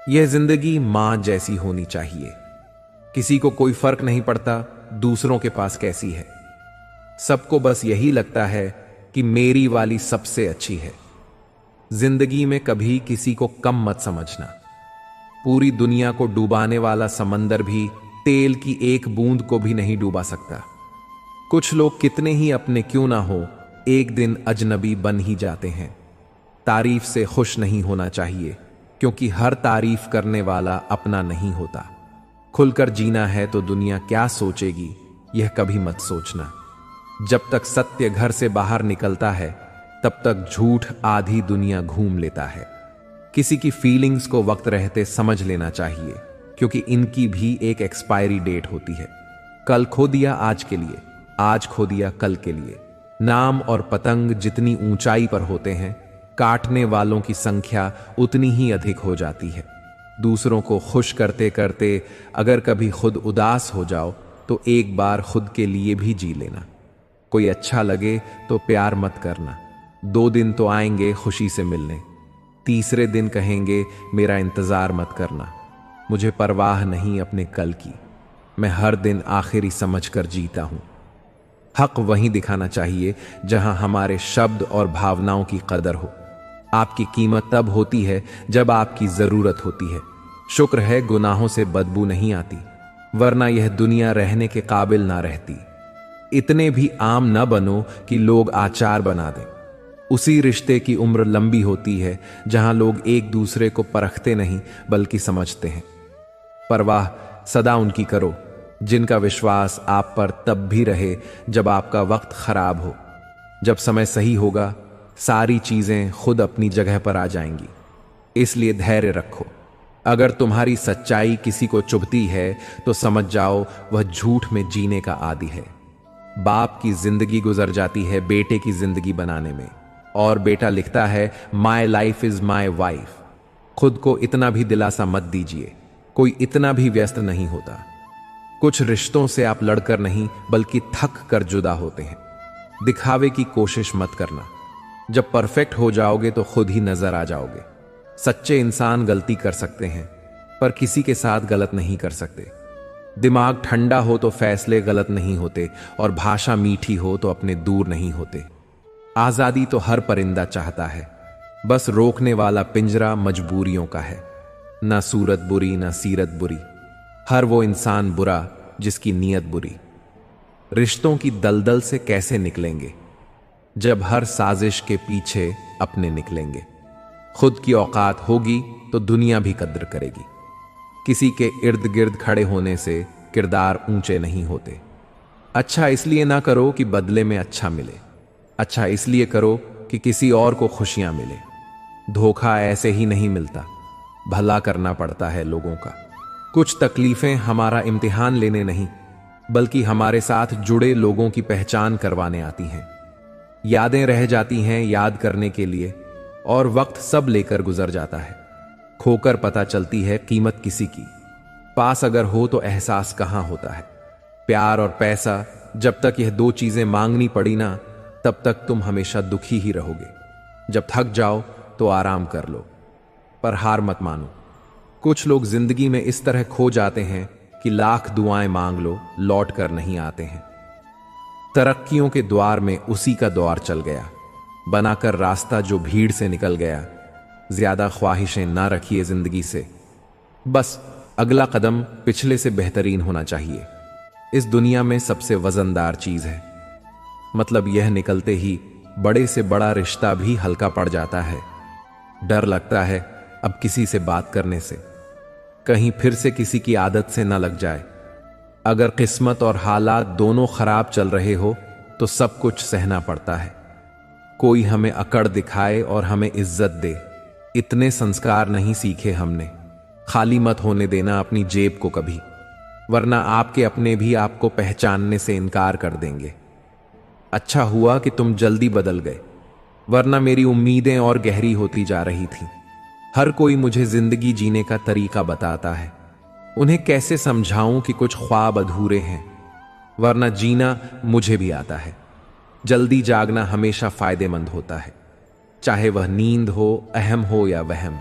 यह जिंदगी मां जैसी होनी चाहिए। किसी को कोई फर्क नहीं पड़ता दूसरों के पास कैसी है। सबको बस यही लगता है कि मेरी वाली सबसे अच्छी है। जिंदगी में कभी किसी को कम मत समझना। पूरी दुनिया को डुबाने वाला समंदर भी तेल की एक बूंद को भी नहीं डुबा सकता। कुछ लोग कितने ही अपने क्यों ना हो, एक दिन अजनबी बन ही जाते हैं। तारीफ से खुश नहीं होना चाहिए, क्योंकि हर तारीफ करने वाला अपना नहीं होता। खुलकर जीना है तो दुनिया क्या सोचेगी, यह कभी मत सोचना। जब तक सत्य घर से बाहर निकलता है, तब तक झूठ आधी दुनिया घूम लेता है। किसी की फीलिंग्स को वक्त रहते समझ लेना चाहिए, क्योंकि इनकी भी एक एक्सपायरी डेट होती है। कल खो दिया आज के लिए, आज खो दिया कल के लिए। नाम और पतंग जितनी ऊंचाई पर होते हैं, काटने वालों की संख्या उतनी ही अधिक हो जाती है। दूसरों को खुश करते करते अगर कभी खुद उदास हो जाओ, तो एक बार खुद के लिए भी जी लेना। कोई अच्छा लगे तो प्यार मत करना। 2 दिन तो आएंगे खुशी से मिलने, तीसरे दिन कहेंगे मेरा इंतजार मत करना। मुझे परवाह नहीं अपने कल की, मैं हर दिन आखिरी समझकर जीता हूं। हक वहीं दिखाना चाहिए जहां हमारे शब्द और भावनाओं की कदर हो। आपकी कीमत तब होती है जब आपकी जरूरत होती है। शुक्र है गुनाहों से बदबू नहीं आती, वरना यह दुनिया रहने के काबिल ना रहती। इतने भी आम न बनो कि लोग आचार बना दें। उसी रिश्ते की उम्र लंबी होती है जहां लोग एक दूसरे को परखते नहीं बल्कि समझते हैं। परवाह सदा उनकी करो जिनका विश्वास आप पर तब भी रहे जब आपका वक्त खराब हो। जब समय सही होगा, सारी चीजें खुद अपनी जगह पर आ जाएंगी। इसलिए धैर्य रखो। अगर तुम्हारी सच्चाई किसी को चुभती है तो समझ जाओ वह झूठ में जीने का आदी है। बाप की जिंदगी गुजर जाती है बेटे की जिंदगी बनाने में, और बेटा लिखता है my life is my wife. खुद को इतना भी दिलासा मत दीजिए, कोई इतना भी व्यस्त नहीं होता। कुछ रिश्तों से आप लड़कर नहीं बल्कि थक कर जुदा होते हैं। दिखावे की कोशिश मत करना। जब परफेक्ट हो जाओगे तो खुद ही नजर आ जाओगे। सच्चे इंसान गलती कर सकते हैं, पर किसी के साथ गलत नहीं कर सकते। दिमाग ठंडा हो तो फैसले गलत नहीं होते, और भाषा मीठी हो तो अपने दूर नहीं होते। आजादी तो हर परिंदा चाहता है, बस रोकने वाला पिंजरा मजबूरियों का है। ना सूरत बुरी ना सीरत बुरी, हर वो इंसान बुरा जिसकी नीयत बुरी। रिश्तों की दलदल से कैसे निकलेंगे, जब हर साजिश के पीछे अपने निकलेंगे। खुद की औकात होगी तो दुनिया भी कद्र करेगी। किसी के इर्द गिर्द खड़े होने से किरदार ऊंचे नहीं होते। अच्छा इसलिए ना करो कि बदले में अच्छा मिले, अच्छा इसलिए करो कि किसी और को खुशियां मिले। धोखा ऐसे ही नहीं मिलता, भला करना पड़ता है लोगों का। कुछ तकलीफें हमारा इम्तिहान लेने नहीं, बल्कि हमारे साथ जुड़े लोगों की पहचान करवाने आती हैं। यादें रह जाती हैं याद करने के लिए, और वक्त सब लेकर गुजर जाता है। खोकर पता चलती है कीमत किसी की, पास अगर हो तो एहसास कहां होता है। प्यार और पैसा, जब तक यह 2 चीजें मांगनी पड़ी ना, तब तक तुम हमेशा दुखी ही रहोगे। जब थक जाओ तो आराम कर लो, पर हार मत मानो। कुछ लोग जिंदगी में इस तरह खो जाते हैं कि लाख दुआएं मांग लो, लौट कर नहीं आते हैं। तरक्कियों के द्वार में उसी का द्वार चल गया, बनाकर रास्ता जो भीड़ से निकल गया। ज्यादा ख्वाहिशें ना रखिए जिंदगी से, बस अगला कदम पिछले से बेहतरीन होना चाहिए। इस दुनिया में सबसे वजनदार चीज है, मतलब यह निकलते ही बड़े से बड़ा रिश्ता भी हल्का पड़ जाता है। डर लगता है अब किसी से बात करने से, कहीं फिर से किसी की आदत से ना लग जाए। अगर किस्मत और हालात दोनों खराब चल रहे हो तो सब कुछ सहना पड़ता है। कोई हमें अकड़ दिखाए और हमें इज्जत दे, इतने संस्कार नहीं सीखे हमने। खाली मत होने देना अपनी जेब को कभी, वरना आपके अपने भी आपको पहचानने से इनकार कर देंगे। अच्छा हुआ कि तुम जल्दी बदल गए, वरना मेरी उम्मीदें और गहरी होती जा रही थीं। हर कोई मुझे जिंदगी जीने का तरीका बताता है, उन्हें कैसे समझाऊं कि कुछ ख्वाब अधूरे हैं, वरना जीना मुझे भी आता है। जल्दी जागना हमेशा फायदेमंद होता है, चाहे वह नींद हो, अहम हो या वहम।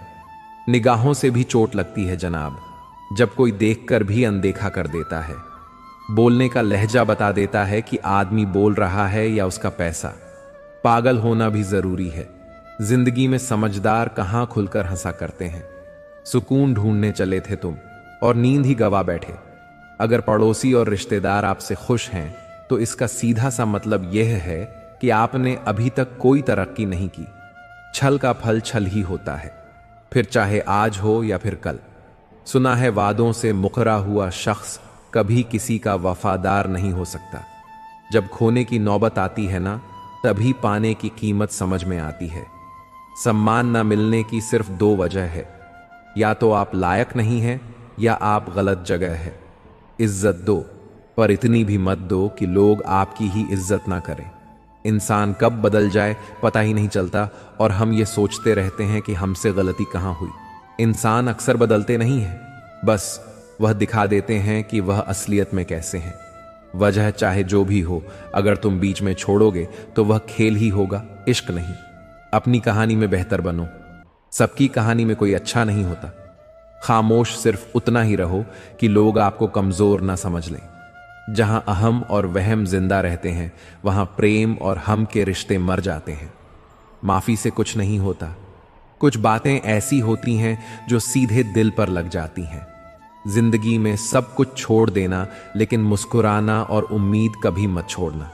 निगाहों से भी चोट लगती है जनाब, जब कोई देखकर भी अनदेखा कर देता है। बोलने का लहजा बता देता है कि आदमी बोल रहा है या उसका पैसा। पागल होना भी जरूरी है। जिंदगी में समझदार कहां खुलकर हंसा करते हैं। सुकून ढूंढने चले थे तुम और नींद ही गवा बैठे। अगर पड़ोसी और रिश्तेदार आपसे खुश हैं तो इसका सीधा सा मतलब यह है कि आपने अभी तक कोई तरक्की नहीं की। छल का फल छल ही होता है, फिर चाहे आज हो या फिर कल। सुना है वादों से मुकरा हुआ शख्स कभी किसी का वफादार नहीं हो सकता। जब खोने की नौबत आती है ना, तभी पाने की कीमत समझ में आती है। सम्मान न मिलने की सिर्फ दो वजह है, या तो आप लायक नहीं हैं या आप गलत जगह है। इज्जत दो, पर इतनी भी मत दो कि लोग आपकी ही इज्जत ना करें। इंसान कब बदल जाए पता ही नहीं चलता और हम ये सोचते रहते हैं कि हमसे गलती कहां हुई। इंसान अक्सर बदलते नहीं हैं, बस वह दिखा देते हैं कि वह असलियत में कैसे हैं। वजह चाहे जो भी हो, अगर तुम बीच में छोड़ोगे तो वह खेल ही होगा, इश्क नहीं। अपनी कहानी में बेहतर बनो। सबकी कहानी में कोई अच्छा नहीं होता। खामोश सिर्फ उतना ही रहो कि लोग आपको कमजोर ना समझ लें। जहां अहम और वहम जिंदा रहते हैं, वहां प्रेम और हम के रिश्ते मर जाते हैं। माफी से कुछ नहीं होता। कुछ बातें ऐसी होती हैं जो सीधे दिल पर लग जाती हैं। जिंदगी में सब कुछ छोड़ देना, लेकिन मुस्कुराना और उम्मीद कभी मत छोड़ना।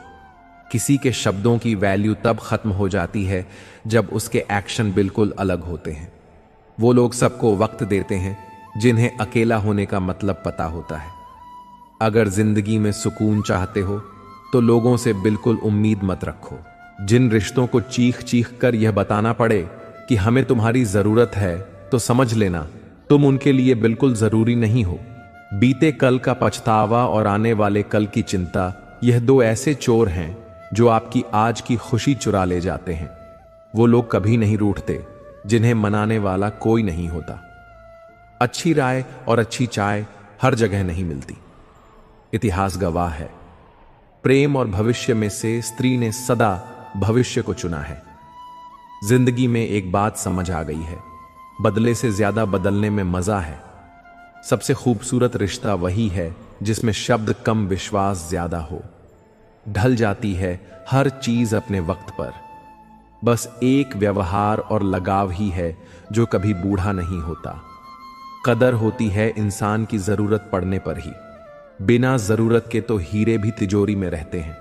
किसी के शब्दों की वैल्यू तब खत्म हो जाती है जब उसके एक्शन बिल्कुल अलग होते हैं। वो लोग सबको वक्त देते हैं जिन्हें अकेला होने का मतलब पता होता है। अगर जिंदगी में सुकून चाहते हो तो लोगों से बिल्कुल उम्मीद मत रखो। जिन रिश्तों को चीख चीख कर यह बताना पड़े कि हमें तुम्हारी जरूरत है, तो समझ लेना तुम उनके लिए बिल्कुल जरूरी नहीं हो। बीते कल का पछतावा और आने वाले कल की चिंता, यह दो ऐसे चोर हैं जो आपकी आज की खुशी चुरा ले जाते हैं। वो लोग कभी नहीं रूठते जिन्हें मनाने वाला कोई नहीं होता। अच्छी राय और अच्छी चाय हर जगह नहीं मिलती। इतिहास गवाह है, प्रेम और भविष्य में से स्त्री ने सदा भविष्य को चुना है। जिंदगी में एक बात समझ आ गई है, बदले से ज्यादा बदलने में मजा है। सबसे खूबसूरत रिश्ता वही है जिसमें शब्द कम, विश्वास ज्यादा हो। ढल जाती है हर चीज अपने वक्त पर। बस एक व्यवहार और लगाव ही है जो कभी बूढ़ा नहीं होता। कदर होती है इंसान की जरूरत पड़ने पर ही। बिना जरूरत के तो हीरे भी तिजोरी में रहते हैं।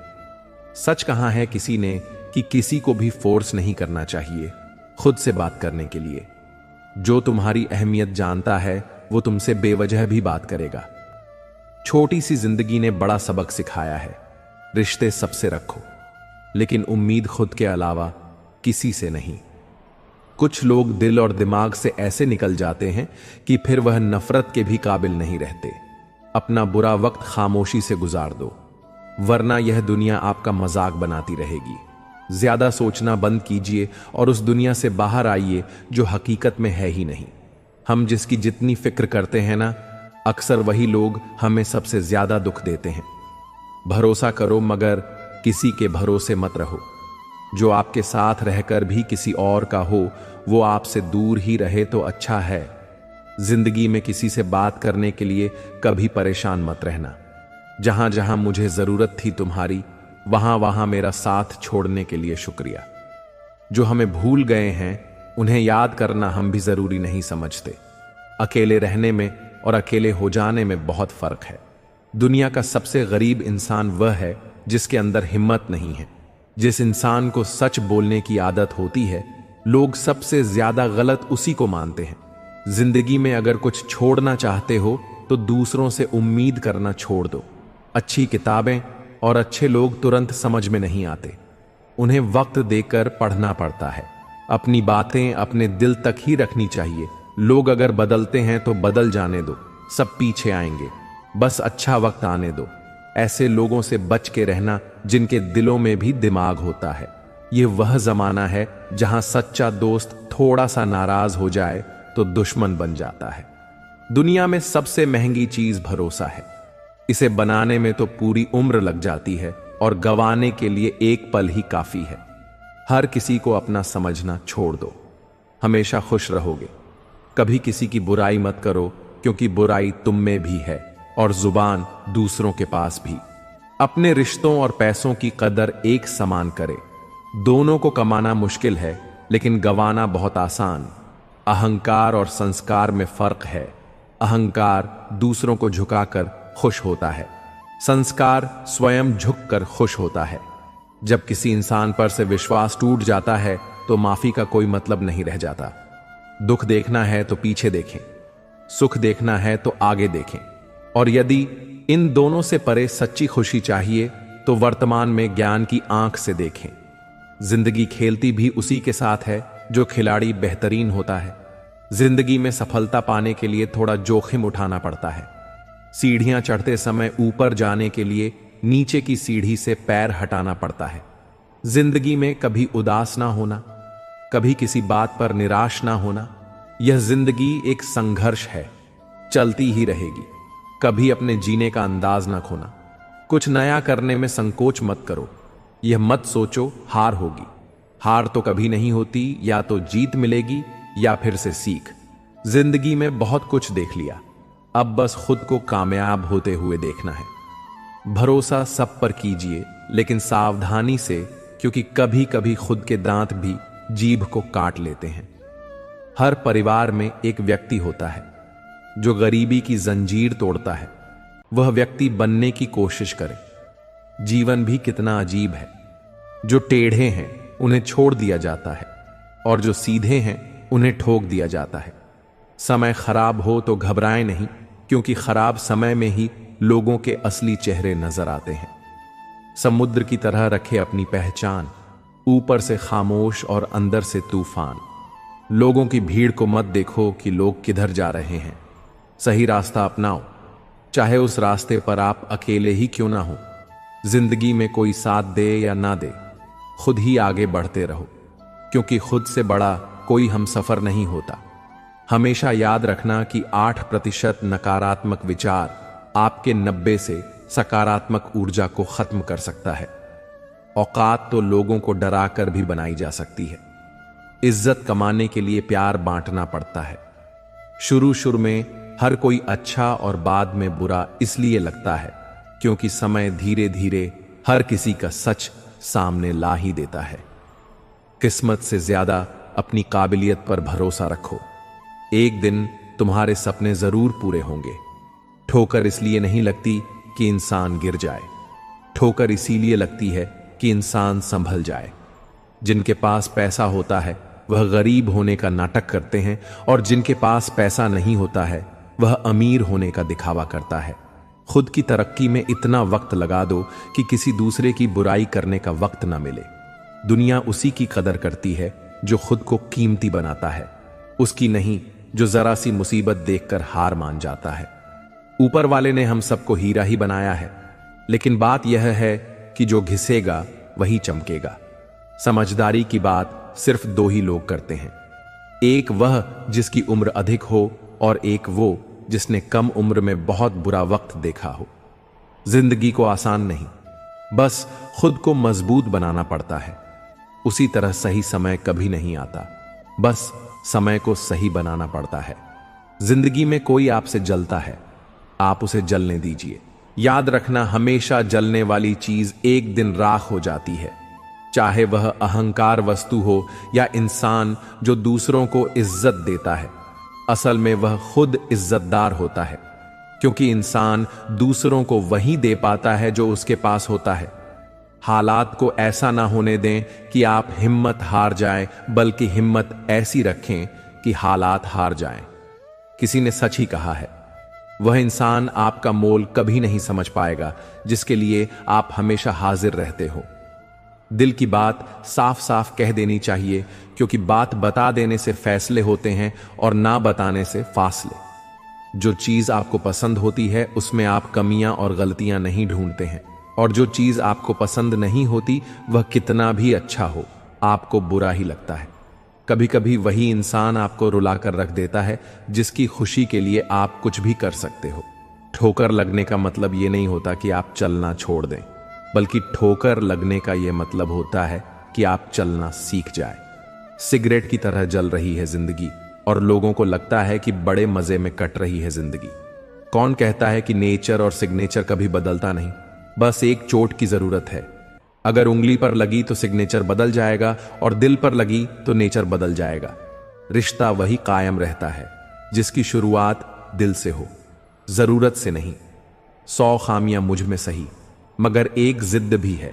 सच कहा है किसी ने कि किसी को भी फोर्स नहीं करना चाहिए खुद से बात करने के लिए। जो तुम्हारी अहमियत जानता है वो तुमसे बेवजह भी बात करेगा। छोटी सी जिंदगी ने बड़ा सबक सिखाया है, रिश्ते सबसे रखो, लेकिन उम्मीद खुद के अलावा किसी से नहीं। कुछ लोग दिल और दिमाग से ऐसे निकल जाते हैं कि फिर वह नफरत के भी काबिल नहीं रहते। अपना बुरा वक्त खामोशी से गुजार दो, वरना यह दुनिया आपका मजाक बनाती रहेगी। ज्यादा सोचना बंद कीजिए और उस दुनिया से बाहर आइए जो हकीकत में है ही नहीं। हम जिसकी जितनी फिक्र करते हैं ना, अक्सर वही लोग हमें सबसे ज्यादा दुख देते हैं। भरोसा करो मगर किसी के भरोसे मत रहो। जो आपके साथ रहकर भी किसी और का हो, वो आपसे दूर ही रहे तो अच्छा है। जिंदगी में किसी से बात करने के लिए कभी परेशान मत रहना। जहां जहां मुझे जरूरत थी तुम्हारी, वहां वहां मेरा साथ छोड़ने के लिए शुक्रिया। जो हमें भूल गए हैं उन्हें याद करना हम भी जरूरी नहीं समझते। अकेले रहने में और अकेले हो जाने में बहुत फर्क है। दुनिया का सबसे गरीब इंसान वह है जिसके अंदर हिम्मत नहीं है। जिस इंसान को सच बोलने की आदत होती है, लोग सबसे ज्यादा गलत उसी को मानते हैं। जिंदगी में अगर कुछ छोड़ना चाहते हो तो दूसरों से उम्मीद करना छोड़ दो। अच्छी किताबें और अच्छे लोग तुरंत समझ में नहीं आते, उन्हें वक्त देकर पढ़ना पड़ता है। अपनी बातें अपने दिल तक ही रखनी चाहिए। लोग अगर बदलते हैं तो बदल जाने दो, सब पीछे आएंगे। बस अच्छा वक्त आने दो। ऐसे लोगों से बच के रहना जिनके दिलों में भी दिमाग होता है। यह वह जमाना है जहां सच्चा दोस्त थोड़ा सा नाराज हो जाए तो दुश्मन बन जाता है। दुनिया में सबसे महंगी चीज भरोसा है। इसे बनाने में तो पूरी उम्र लग जाती है और गंवाने के लिए एक पल ही काफी है। हर किसी को अपना समझना छोड़ दो, हमेशा खुश रहोगे। कभी किसी की बुराई मत करो, क्योंकि बुराई तुम में भी है और जुबान दूसरों के पास भी। अपने रिश्तों और पैसों की कदर एक समान करे। दोनों को कमाना मुश्किल है, लेकिन गंवाना बहुत आसान। अहंकार और संस्कार में फर्क है। अहंकार दूसरों को झुकाकर खुश होता है, संस्कार स्वयं झुककर खुश होता है। जब किसी इंसान पर से विश्वास टूट जाता है तो माफी का कोई मतलब नहीं रह जाता। दुख देखना है तो पीछे देखें, सुख देखना है तो आगे देखें। और यदि इन दोनों से परे सच्ची खुशी चाहिए तो वर्तमान में ज्ञान की आंख से देखें। जिंदगी खेलती भी उसी के साथ है जो खिलाड़ी बेहतरीन होता है। जिंदगी में सफलता पाने के लिए थोड़ा जोखिम उठाना पड़ता है। सीढ़ियां चढ़ते समय ऊपर जाने के लिए नीचे की सीढ़ी से पैर हटाना पड़ता है। जिंदगी में कभी उदास ना होना, कभी किसी बात पर निराश ना होना। यह जिंदगी एक संघर्ष है, चलती ही रहेगी। कभी अपने जीने का अंदाज ना खोना। कुछ नया करने में संकोच मत करो। यह मत सोचो हार होगी। हार तो कभी नहीं होती, या तो जीत मिलेगी या फिर से सीख। जिंदगी में बहुत कुछ देख लिया, अब बस खुद को कामयाब होते हुए देखना है। भरोसा सब पर कीजिए, लेकिन सावधानी से, क्योंकि कभी कभी खुद के दांत भी जीभ को काट लेते हैं। हर परिवार में एक व्यक्ति होता है जो गरीबी की जंजीर तोड़ता है। वह व्यक्ति बनने की कोशिश करे। जीवन भी कितना अजीब है। जो टेढ़े हैं उन्हें छोड़ दिया जाता है, और जो सीधे हैं उन्हें ठोक दिया जाता है। समय खराब हो तो घबराएं नहीं, क्योंकि खराब समय में ही लोगों के असली चेहरे नजर आते हैं। समुद्र की तरह रखे अपनी पहचान, ऊपर से खामोश और अंदर से तूफान। लोगों की भीड़ को मत देखो कि लोग किधर जा रहे हैं। सही रास्ता अपनाओ, चाहे उस रास्ते पर आप अकेले ही क्यों ना हो। जिंदगी में कोई साथ दे या ना दे, खुद ही आगे बढ़ते रहो, क्योंकि खुद से बड़ा कोई हमसफर नहीं होता। हमेशा याद रखना कि 8% नकारात्मक विचार आपके 90 से सकारात्मक ऊर्जा को खत्म कर सकता है। औकात तो लोगों को डराकर भी बनाई जा सकती है। इज्जत कमाने के लिए प्यार बांटना पड़ता है। शुरू में हर कोई अच्छा और बाद में बुरा इसलिए लगता है क्योंकि समय धीरे धीरे हर किसी का सच सामने ला ही देता है। किस्मत से ज्यादा अपनी काबिलियत पर भरोसा रखो। एक दिन तुम्हारे सपने जरूर पूरे होंगे। ठोकर इसलिए नहीं लगती कि इंसान गिर जाए, ठोकर इसीलिए लगती है कि इंसान संभल जाए। जिनके पास पैसा होता है वह गरीब होने का नाटक करते हैं, और जिनके पास पैसा नहीं होता है वह अमीर होने का दिखावा करता है। खुद की तरक्की में इतना वक्त लगा दो कि किसी दूसरे की बुराई करने का वक्त ना मिले। दुनिया उसी की कदर करती है जो खुद को कीमती बनाता है, उसकी नहीं जो जरा सी मुसीबत देखकर हार मान जाता है। ऊपर वाले ने हम सबको हीरा ही बनाया है, लेकिन बात यह है कि जो घिसेगा वही चमकेगा। समझदारी की बात सिर्फ 2 ही लोग करते हैं, एक वह जिसकी उम्र अधिक हो और एक वो जिसने कम उम्र में बहुत बुरा वक्त देखा हो। जिंदगी को आसान नहीं, बस खुद को मजबूत बनाना पड़ता है। उसी तरह सही समय कभी नहीं आता, बस समय को सही बनाना पड़ता है। जिंदगी में कोई आपसे जलता है, आप उसे जलने दीजिए। याद रखना, हमेशा जलने वाली चीज एक दिन राख हो जाती है, चाहे वह अहंकार वस्तु हो या इंसान जो दूसरों को इज्जत देता है। असल में वह खुद इज्जतदार होता है, क्योंकि इंसान दूसरों को वही दे पाता है जो उसके पास होता है। हालात को ऐसा ना होने दें कि आप हिम्मत हार जाएं, बल्कि हिम्मत ऐसी रखें कि हालात हार जाएं। किसी ने सच ही कहा है, वह इंसान आपका मोल कभी नहीं समझ पाएगा जिसके लिए आप हमेशा हाजिर रहते हो। दिल की बात साफ साफ कह देनी चाहिए, क्योंकि बात बता देने से फैसले होते हैं और ना बताने से फासले। जो चीज आपको पसंद होती है उसमें आप कमियां और गलतियां नहीं ढूंढते हैं, और जो चीज आपको पसंद नहीं होती वह कितना भी अच्छा हो आपको बुरा ही लगता है। कभी कभी वही इंसान आपको रुलाकर रख देता है जिसकी खुशी के लिए आप कुछ भी कर सकते हो। ठोकर लगने का मतलब यह नहीं होता कि आप चलना छोड़ दें, बल्कि ठोकर लगने का यह मतलब होता है कि आप चलना सीख जाए। सिगरेट की तरह जल रही है जिंदगी, और लोगों को लगता है कि बड़े मजे में कट रही है जिंदगी। कौन कहता है कि नेचर और सिग्नेचर कभी बदलता नहीं? बस एक चोट की जरूरत है। अगर उंगली पर लगी तो सिग्नेचर बदल जाएगा और दिल पर लगी तो नेचर बदल जाएगा। रिश्ता वही कायम रहता है जिसकी शुरुआत दिल से हो, जरूरत से नहीं। 100 खामियां मुझ में सही, मगर एक जिद भी है।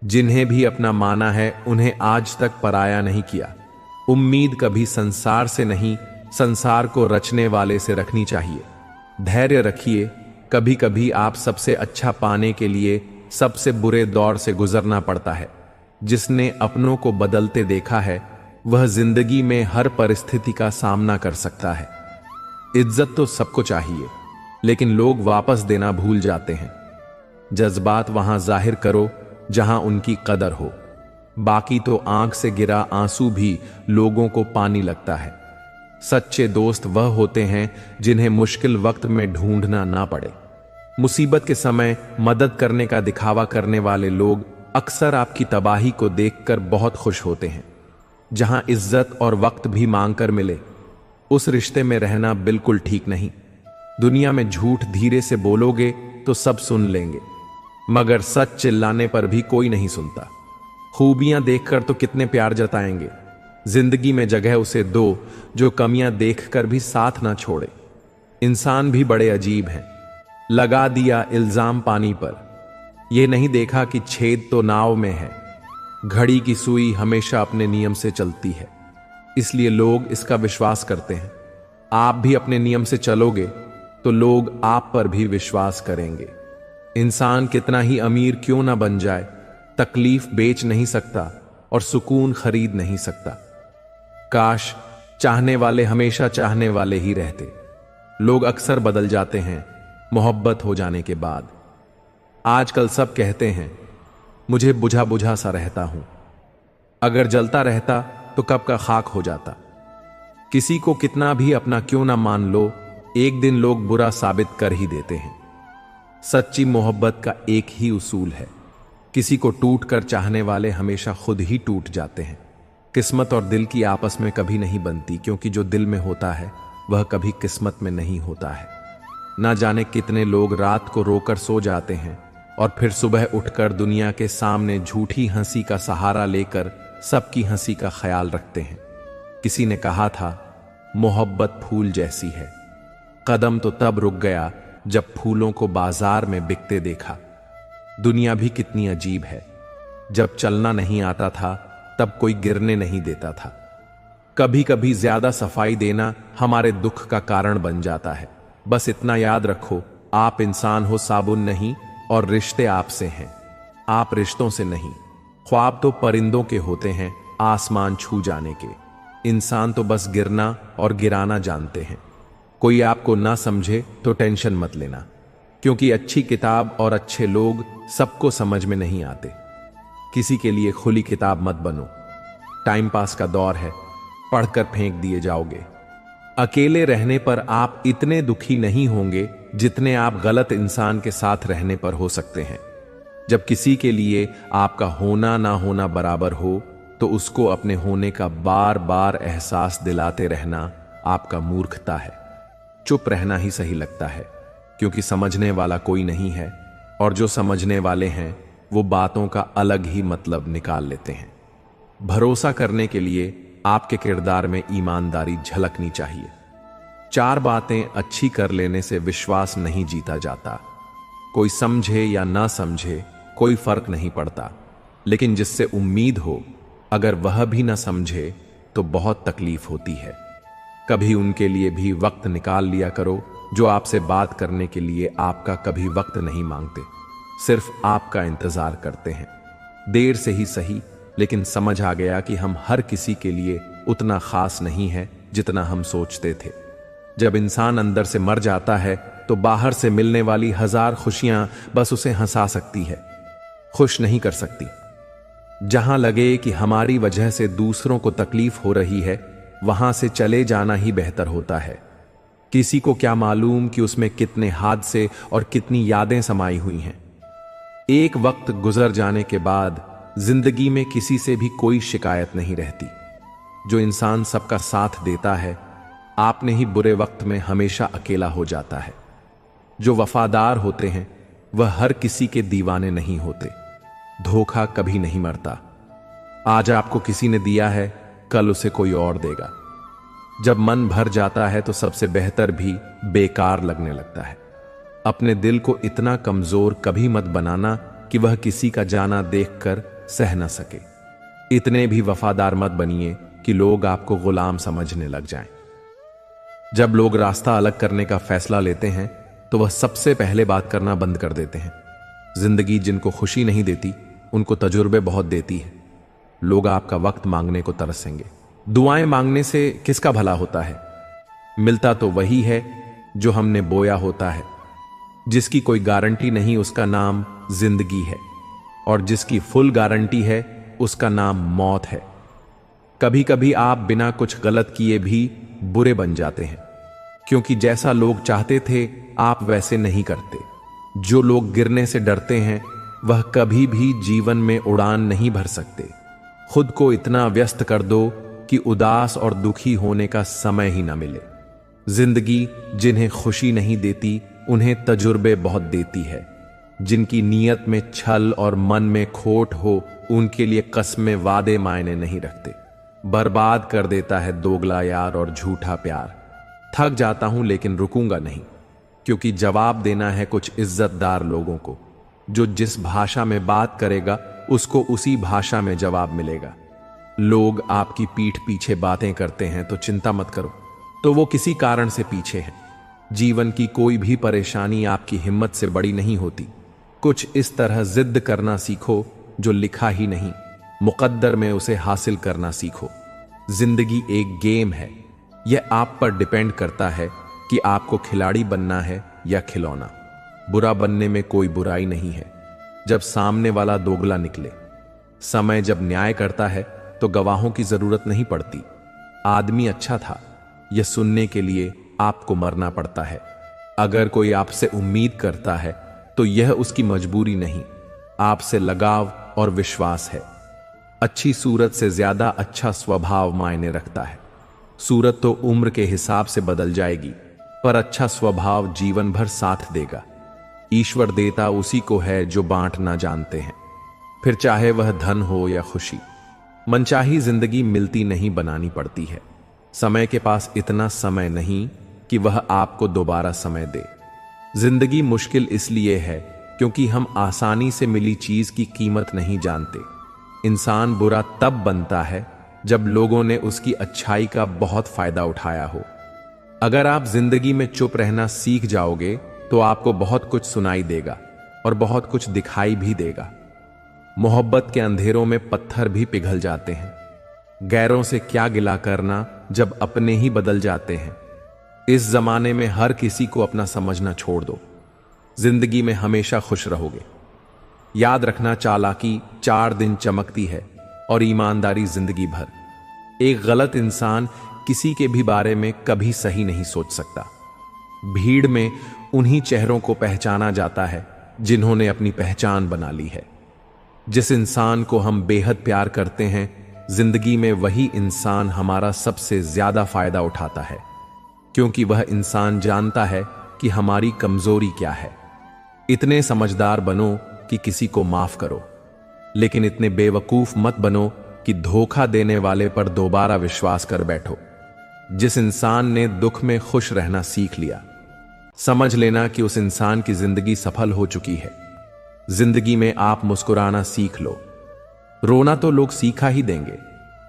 जिन्हें भी अपना माना है उन्हें आज तक पराया नहीं किया। उम्मीद कभी संसार से नहीं, संसार को रचने वाले से रखनी चाहिए। धैर्य रखिए, कभी कभी आप सबसे अच्छा पाने के लिए सबसे बुरे दौर से गुजरना पड़ता है। जिसने अपनों को बदलते देखा है वह जिंदगी में हर परिस्थिति का सामना कर सकता है। इज्जत तो सबको चाहिए, लेकिन लोग वापस देना भूल जाते हैं। जज्बात वहां जाहिर करो जहां उनकी कदर हो, बाकी तो आंख से गिरा आंसू भी लोगों को पानी लगता है। सच्चे दोस्त वह होते हैं जिन्हें मुश्किल वक्त में ढूंढना ना पड़े। मुसीबत के समय मदद करने का दिखावा करने वाले लोग अक्सर आपकी तबाही को देखकर बहुत खुश होते हैं। जहां इज्जत और वक्त भी मांग कर मिले, उस रिश्ते में रहना बिल्कुल ठीक नहीं। दुनिया में झूठ धीरे से बोलोगे तो सब सुन लेंगे, मगर सच चिल्लाने पर भी कोई नहीं सुनता। खूबियां देखकर तो कितने प्यार जताएंगे। जिंदगी में जगह उसे दो जो कमियां देखकर भी साथ ना छोड़े। इंसान भी बड़े अजीब हैं। लगा दिया इल्जाम पानी पर, यह नहीं देखा कि छेद तो नाव में है। घड़ी की सुई हमेशा अपने नियम से चलती है, इसलिए लोग इसका विश्वास करते हैं। आप भी अपने नियम से चलोगे तो लोग आप पर भी विश्वास करेंगे। इंसान कितना ही अमीर क्यों ना बन जाए, तकलीफ बेच नहीं सकता और सुकून खरीद नहीं सकता। काश चाहने वाले हमेशा चाहने वाले ही रहते। लोग अक्सर बदल जाते हैं मोहब्बत हो जाने के बाद। आजकल सब कहते हैं मुझे बुझा बुझा सा रहता हूं। अगर जलता रहता तो कब का खाक हो जाता। किसी को कितना भी अपना क्यों ना मान लो, एक दिन लोग बुरा साबित कर ही देते हैं। सच्ची मोहब्बत का एक ही उसूल है, किसी को टूट कर चाहने वाले हमेशा खुद ही टूट जाते हैं। किस्मत और दिल की आपस में कभी नहीं बनती, क्योंकि जो दिल में होता है वह कभी किस्मत में नहीं होता है। ना जाने कितने लोग रात को रोकर सो जाते हैं और फिर सुबह उठकर दुनिया के सामने झूठी हंसी का सहारा लेकर सबकी हंसी का ख्याल रखते हैं। किसी ने कहा था मोहब्बत फूल जैसी है। कदम तो तब रुक गया जब फूलों को बाजार में बिकते देखा। दुनिया भी कितनी अजीब है। जब चलना नहीं आता था तब कोई गिरने नहीं देता था। कभी कभी ज्यादा सफाई देना हमारे दुख का कारण बन जाता है। बस इतना याद रखो, आप इंसान हो, साबुन नहीं, और रिश्ते आपसे हैं, आप रिश्तों से नहीं। ख्वाब तो परिंदों के होते हैं आसमान छू जाने के। इंसान तो बस गिरना और गिराना जानते हैं। कोई आपको ना समझे तो टेंशन मत लेना, क्योंकि अच्छी किताब और अच्छे लोग सबको समझ में नहीं आते। किसी के लिए खुली किताब मत बनो। टाइम पास का दौर है, पढ़कर फेंक दिए जाओगे। अकेले रहने पर आप इतने दुखी नहीं होंगे जितने आप गलत इंसान के साथ रहने पर हो सकते हैं। जब किसी के लिए आपका होना ना होना बराबर हो तो उसको अपने होने का बार बार एहसास दिलाते रहना आपका मूर्खता है। चुप रहना ही सही लगता है, क्योंकि समझने वाला कोई नहीं है, और जो समझने वाले हैं वो बातों का अलग ही मतलब निकाल लेते हैं। भरोसा करने के लिए आपके किरदार में ईमानदारी झलकनी चाहिए। 4 बातें अच्छी कर लेने से विश्वास नहीं जीता जाता। कोई समझे या ना समझे कोई फर्क नहीं पड़ता, लेकिन जिससे उम्मीद हो अगर वह भी ना समझे तो बहुत तकलीफ होती है। कभी उनके लिए भी वक्त निकाल लिया करो जो आपसे बात करने के लिए आपका कभी वक्त नहीं मांगते, सिर्फ आपका इंतजार करते हैं। देर से ही सही, लेकिन समझ आ गया कि हम हर किसी के लिए उतना खास नहीं है जितना हम सोचते थे। जब इंसान अंदर से मर जाता है तो बाहर से मिलने वाली 1000 खुशियां बस उसे हंसा सकती है, खुश नहीं कर सकती। जहां लगे कि हमारी वजह से दूसरों को तकलीफ हो रही है, वहां से चले जाना ही बेहतर होता है। किसी को क्या मालूम कि उसमें कितने हादसे और कितनी यादें समाई हुई हैं। एक वक्त गुजर जाने के बाद जिंदगी में किसी से भी कोई शिकायत नहीं रहती। जो इंसान सबका साथ देता है आपने ही बुरे वक्त में हमेशा अकेला हो जाता है। जो वफादार होते हैं वह हर किसी के दीवाने नहीं होते। धोखा कभी नहीं मरता। आज आपको किसी ने दिया है, कल उसे कोई और देगा। जब मन भर जाता है तो सबसे बेहतर भी बेकार लगने लगता है। अपने दिल को इतना कमजोर कभी मत बनाना कि वह किसी का जाना देखकर सह न सके। इतने भी वफादार मत बनिए कि लोग आपको गुलाम समझने लग जाएं। जब लोग रास्ता अलग करने का फैसला लेते हैं तो वह सबसे पहले बात करना बंद कर देते हैं। जिंदगी जिनको खुशी नहीं देती उनको तजुर्बे बहुत देती है। लोग आपका वक्त मांगने को तरसेंगे। दुआएं मांगने से किसका भला होता है? मिलता तो वही है जो हमने बोया होता है। जिसकी कोई गारंटी नहीं उसका नाम जिंदगी है, और जिसकी फुल गारंटी है उसका नाम मौत है। कभी कभी आप बिना कुछ गलत किए भी बुरे बन जाते हैं, क्योंकि जैसा लोग चाहते थे आप वैसे नहीं करते। जो लोग गिरने से डरते हैं वह कभी भी जीवन में उड़ान नहीं भर सकते। खुद को इतना व्यस्त कर दो कि उदास और दुखी होने का समय ही ना मिले। जिंदगी जिन्हें खुशी नहीं देती उन्हें तजुर्बे बहुत देती है। जिनकी नीयत में छल और मन में खोट हो उनके लिए कस्में वादे मायने नहीं रखते। बर्बाद कर देता है दोगला यार और झूठा प्यार। थक जाता हूं लेकिन रुकूंगा नहीं, क्योंकि जवाब देना है कुछ इज्जतदार लोगों को। जो जिस भाषा में बात करेगा उसको उसी भाषा में जवाब मिलेगा। लोग आपकी पीठ पीछे बातें करते हैं तो चिंता मत करो, तो वो किसी कारण से पीछे हैं। जीवन की कोई भी परेशानी आपकी हिम्मत से बड़ी नहीं होती। कुछ इस तरह जिद करना सीखो जो लिखा ही नहीं, मुकद्दर में उसे हासिल करना सीखो। जिंदगी एक गेम है, यह आप पर डिपेंड करता है कि आपको खिलाड़ी बनना है या खिलौना। बुरा बनने में कोई बुराई नहीं है जब सामने वाला दोगला निकले। समय जब न्याय करता है तो गवाहों की जरूरत नहीं पड़ती। आदमी अच्छा था यह सुनने के लिए आपको मरना पड़ता है। अगर कोई आपसे उम्मीद करता है तो यह उसकी मजबूरी नहीं, आपसे लगाव और विश्वास है। अच्छी सूरत से ज्यादा अच्छा स्वभाव मायने रखता है। सूरत तो उम्र के हिसाब से बदल जाएगी, पर अच्छा स्वभाव जीवन भर साथ देगा। ईश्वर देता उसी को है जो बांटना जानते हैं, फिर चाहे वह धन हो या खुशी। मनचाही जिंदगी मिलती नहीं, बनानी पड़ती है। समय के पास इतना समय नहीं कि वह आपको दोबारा समय दे। जिंदगी मुश्किल इसलिए है क्योंकि हम आसानी से मिली चीज की कीमत नहीं जानते। इंसान बुरा तब बनता है जब लोगों ने उसकी अच्छाई का बहुत फायदा उठाया हो। अगर आप जिंदगी में चुप रहना सीख जाओगे तो आपको बहुत कुछ सुनाई देगा और बहुत कुछ दिखाई भी देगा। मोहब्बत के अंधेरों में पत्थर भी पिघल जाते हैं। गैरों से क्या गिला करना जब अपने ही बदल जाते हैं। इस जमाने में हर किसी को अपना समझना छोड़ दो। जिंदगी में हमेशा खुश रहोगे। याद रखना, चालाकी 4 दिन चमकती है और ईमानदारी जिंदगी भर। एक गलत इंसान किसी के भी बारे में कभी सही नहीं सोच सकता। भीड़ में उन्हीं चेहरों को पहचाना जाता है जिन्होंने अपनी पहचान बना ली है। जिस इंसान को हम बेहद प्यार करते हैं, जिंदगी में वही इंसान हमारा सबसे ज्यादा फायदा उठाता है, क्योंकि वह इंसान जानता है कि हमारी कमजोरी क्या है। इतने समझदार बनो कि किसी को माफ करो, लेकिन इतने बेवकूफ मत बनो कि धोखा देने वाले पर दोबारा विश्वास कर बैठो। जिस इंसान ने दुख में खुश रहना सीख लिया, समझ लेना कि उस इंसान की जिंदगी सफल हो चुकी है। जिंदगी में आप मुस्कुराना सीख लो। रोना तो लोग सीखा ही देंगे।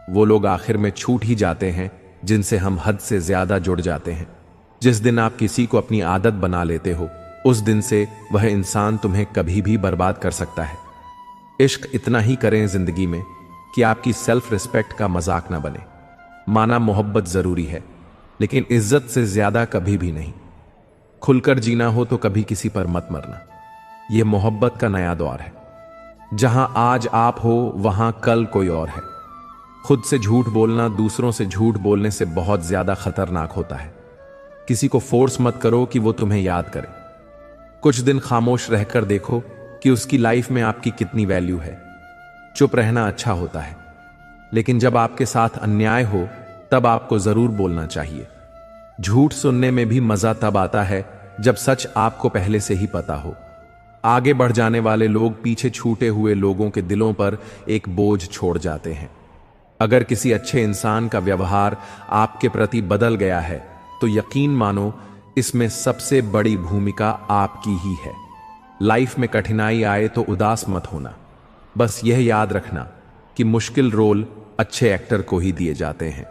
वो लोग आखिर में छूट ही जाते हैं जिनसे हम हद से ज्यादा जुड़ जाते हैं। जिस दिन आप किसी को अपनी आदत बना लेते हो, उस दिन से वह इंसान तुम्हें कभी भी बर्बाद कर सकता है। इश्क इतना ही करें जिंदगी में कि आपकी सेल्फ रिस्पेक्ट का मजाक ना बने। माना मोहब्बत जरूरी है, लेकिन इज्जत से ज्यादा कभी भी नहीं। खुलकर जीना हो तो कभी किसी पर मत मरना। यह मोहब्बत का नया दौर है। जहां आज आप हो वहां कल कोई और है। खुद से झूठ बोलना दूसरों से झूठ बोलने से बहुत ज्यादा खतरनाक होता है। किसी को फोर्स मत करो कि वो तुम्हें याद करे। कुछ दिन खामोश रहकर देखो कि उसकी लाइफ में आपकी कितनी वैल्यू है। चुप रहना अच्छा होता है, लेकिन जब आपके साथ अन्याय हो तब आपको जरूर बोलना चाहिए। झूठ सुनने में भी मजा तब आता है जब सच आपको पहले से ही पता हो। आगे बढ़ जाने वाले लोग पीछे छूटे हुए लोगों के दिलों पर एक बोझ छोड़ जाते हैं। अगर किसी अच्छे इंसान का व्यवहार आपके प्रति बदल गया है तो यकीन मानो इसमें सबसे बड़ी भूमिका आपकी ही है। लाइफ में कठिनाई आए तो उदास मत होना, बस यह याद रखना कि मुश्किल रोल अच्छे एक्टर को ही दिए जाते हैं।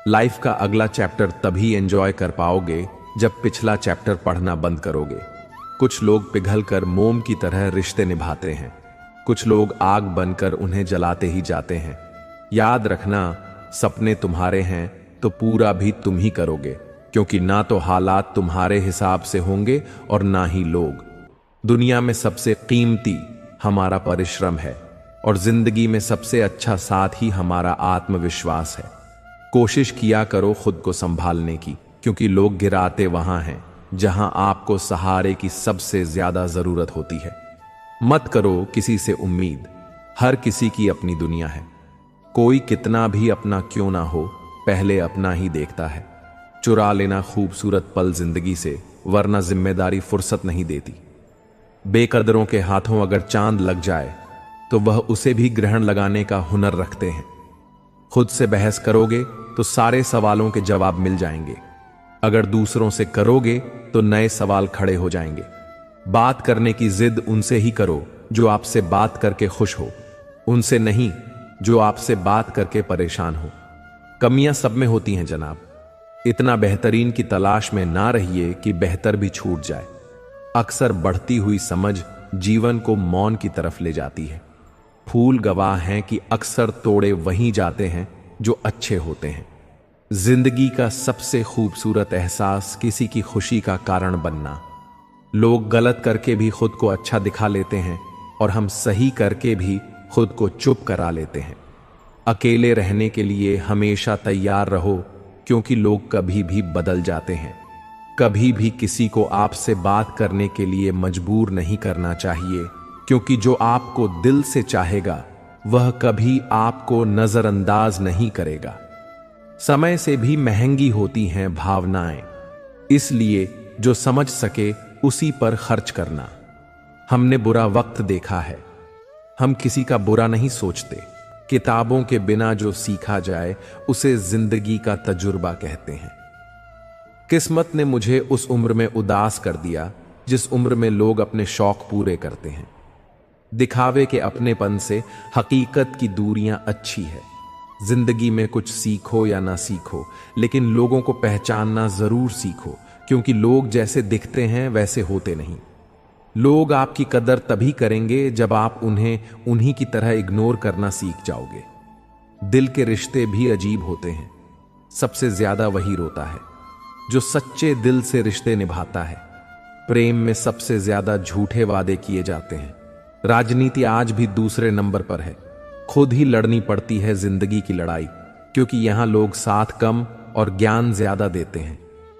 लाइफ का अगला चैप्टर तभी एंजॉय कर पाओगे जब पिछला चैप्टर पढ़ना बंद करोगे। कुछ लोग पिघलकर मोम की तरह रिश्ते निभाते हैं, कुछ लोग आग बनकर उन्हें जलाते ही जाते हैं। याद रखना, सपने तुम्हारे हैं तो पूरा भी तुम ही करोगे, क्योंकि ना तो हालात तुम्हारे हिसाब से होंगे और ना ही लोग। दुनिया में सबसे कीमती हमारा परिश्रम है और जिंदगी में सबसे अच्छा साथ ही हमारा आत्मविश्वास है। कोशिश किया करो खुद को संभालने की, क्योंकि लोग गिराते वहां हैं जहां आपको सहारे की सबसे ज्यादा जरूरत होती है। मत करो किसी से उम्मीद, हर किसी की अपनी दुनिया है। कोई कितना भी अपना क्यों ना हो, पहले अपना ही देखता है। चुरा लेना खूबसूरत पल जिंदगी से, वरना जिम्मेदारी फुर्सत नहीं देती। बेकदरों के हाथों अगर चांद लग जाए तो वह उसे भी ग्रहण लगाने का हुनर रखते हैं। खुद से बहस करोगे तो सारे सवालों के जवाब मिल जाएंगे। अगर दूसरों से करोगे तो नए सवाल खड़े हो जाएंगे। बात करने की जिद उनसे ही करो जो आपसे बात करके खुश हो, उनसे नहीं जो आपसे बात करके परेशान हो। कमियां सब में होती हैं जनाब, इतना बेहतरीन की तलाश में ना रहिए कि बेहतर भी छूट जाए। अक्सर बढ़ती हुई समझ जीवन को मौन की तरफ ले जाती है। फूल गवाह हैं कि अक्सर तोड़े वहीं जाते हैं जो अच्छे होते हैं। जिंदगी का सबसे खूबसूरत एहसास किसी की खुशी का कारण बनना। लोग गलत करके भी खुद को अच्छा दिखा लेते हैं और हम सही करके भी खुद को चुप करा लेते हैं। अकेले रहने के लिए हमेशा तैयार रहो, क्योंकि लोग कभी भी बदल जाते हैं। कभी भी किसी को आपसे बात करने के लिए मजबूर नहीं करना चाहिए, क्योंकि जो आपको दिल से चाहेगा वह कभी आपको नजरअंदाज नहीं करेगा। समय से भी महंगी होती हैं भावनाएं, इसलिए जो समझ सके उसी पर खर्च करना। हमने बुरा वक्त देखा है, हम किसी का बुरा नहीं सोचते। किताबों के बिना जो सीखा जाए उसे जिंदगी का तजुर्बा कहते हैं। किस्मत ने मुझे उस उम्र में उदास कर दिया जिस उम्र में लोग अपने शौक पूरे करते हैं। दिखावे के अपनेपन से हकीकत की दूरियां अच्छी है। जिंदगी में कुछ सीखो या ना सीखो, लेकिन लोगों को पहचानना जरूर सीखो, क्योंकि लोग जैसे दिखते हैं वैसे होते नहीं। लोग आपकी कदर तभी करेंगे जब आप उन्हें उन्हीं की तरह इग्नोर करना सीख जाओगे। दिल के रिश्ते भी अजीब होते हैं, सबसे ज्यादा वही रोता है जो सच्चे दिल से रिश्ते निभाता है। प्रेम में सबसे ज्यादा झूठे वादे किए जाते हैं। राजनीति आज भी दूसरे नंबर पर है। खुद ही लड़नी पड़ती है जिंदगी की लड़ाई, क्योंकि यहां लोग साथ कम और ज्ञान ज्यादा देते हैं।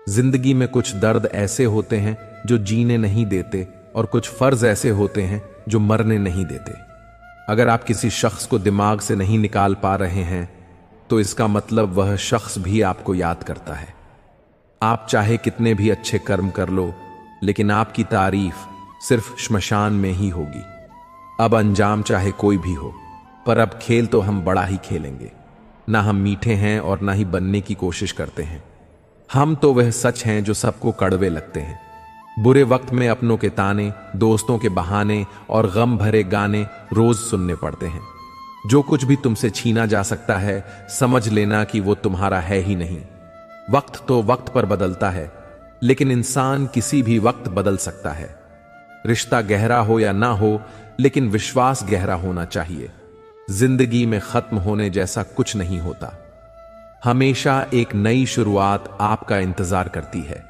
जिंदगी में कुछ दर्द ऐसे होते हैं जो जीने नहीं देते और कुछ फर्ज ऐसे होते हैं जो मरने नहीं देते। अगर आप किसी शख्स को दिमाग से नहीं निकाल पा रहे हैं तो इसका मतलब वह शख्स भी आपको याद करता है। आप चाहे कितने भी अच्छे कर्म कर लो, लेकिन आपकी तारीफ सिर्फ श्मशान में ही होगी। अब अंजाम चाहे कोई भी हो, पर अब खेल तो हम बड़ा ही खेलेंगे। ना हम मीठे हैं और ना ही बनने की कोशिश करते हैं। हम तो वह सच हैं जो सबको कड़वे लगते हैं। बुरे वक्त में अपनों के ताने, दोस्तों के बहाने और गम भरे गाने रोज सुनने पड़ते हैं। जो कुछ भी तुमसे छीना जा सकता है, समझ लेना कि वो तुम्हारा है ही नहीं। वक्त तो वक्त पर बदलता है, लेकिन इंसान किसी भी वक्त बदल सकता है। रिश्ता गहरा हो या ना हो, लेकिन विश्वास गहरा होना चाहिए। जिंदगी में खत्म होने जैसा कुछ नहीं होता। हमेशा एक नई शुरुआत आपका इंतजार करती है।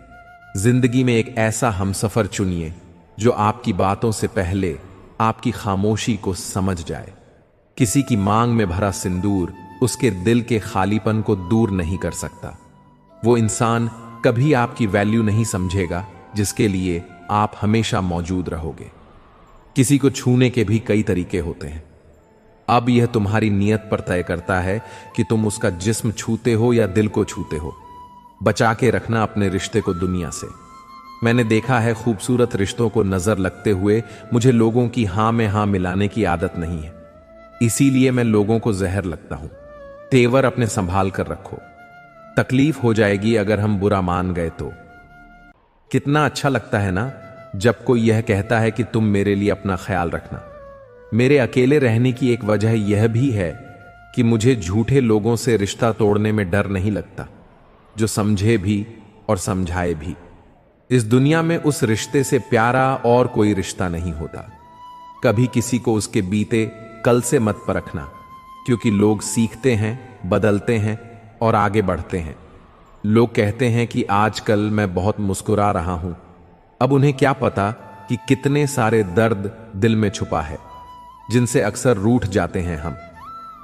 जिंदगी में एक ऐसा हमसफर चुनिए जो आपकी बातों से पहले आपकी खामोशी को समझ जाए। किसी की मांग में भरा सिंदूर उसके दिल के खालीपन को दूर नहीं कर सकता। वो इंसान कभी आपकी वैल्यू नहीं समझेगा जिसके लिए आप हमेशा मौजूद रहोगे। किसी को छूने के भी कई तरीके होते हैं। अब यह तुम्हारी नीयत पर तय करता है कि तुम उसका जिस्म छूते हो या दिल को छूते हो। बचा के रखना अपने रिश्ते को दुनिया से। मैंने देखा है खूबसूरत रिश्तों को नजर लगते हुए मुझे लोगों की हां में हां मिलाने की आदत नहीं है, इसीलिए मैं लोगों को जहर लगता हूं। तेवर अपने संभाल कर रखो, तकलीफ हो जाएगी अगर हम बुरा मान गए तो। कितना अच्छा लगता है ना जब कोई यह कहता है कि तुम मेरे लिए अपना ख्याल रखना। मेरे अकेले रहने की एक वजह यह भी है कि मुझे झूठे लोगों से रिश्ता तोड़ने में डर नहीं लगता, जो समझे भी और समझाए भी। इस दुनिया में उस रिश्ते से प्यारा और कोई रिश्ता नहीं होता। कभी किसी को उसके बीते कल से मत परखना, क्योंकि लोग सीखते हैं, बदलते हैं और आगे बढ़ते हैं। लोग कहते हैं कि आजकल मैं बहुत मुस्कुरा रहा हूं, अब उन्हें क्या पता कि कितने सारे दर्द दिल में छुपा है, जिनसे अक्सर रूठ जाते हैं हम।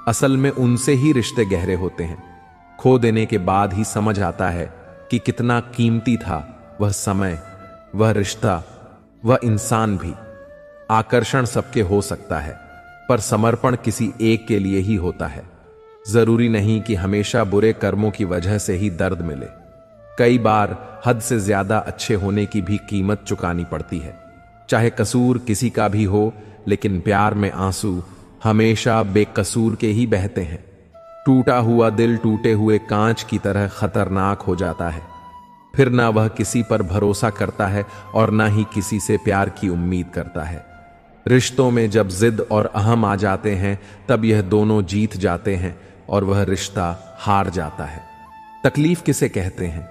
असल में उनसे ही रिश्ते गहरे होते हैं। खो देने के बाद ही समझ आता है कि कितना कीमती था वह समय, वह रिश्ता, वह इंसान भी। आकर्षण सबके हो सकता है, पर समर्पण किसी एक के लिए ही होता है। जरूरी नहीं कि हमेशा बुरे कर्मों की वजह से ही दर्द मिले। कई बार हद से ज्यादा अच्छे होने की भी कीमत चुकानी पड़ती है। चाहे कसूर किसी का भी हो, लेकिन प्यार में आंसू हमेशा बेकसूर के ही बहते हैं। टूटा हुआ दिल टूटे हुए कांच की तरह खतरनाक हो जाता है। फिर ना वह किसी पर भरोसा करता है और ना ही किसी से प्यार की उम्मीद करता है। रिश्तों में जब जिद और अहम आ जाते हैं, तब यह दोनों जीत जाते हैं और वह रिश्ता हार जाता है। तकलीफ किसे कहते हैं?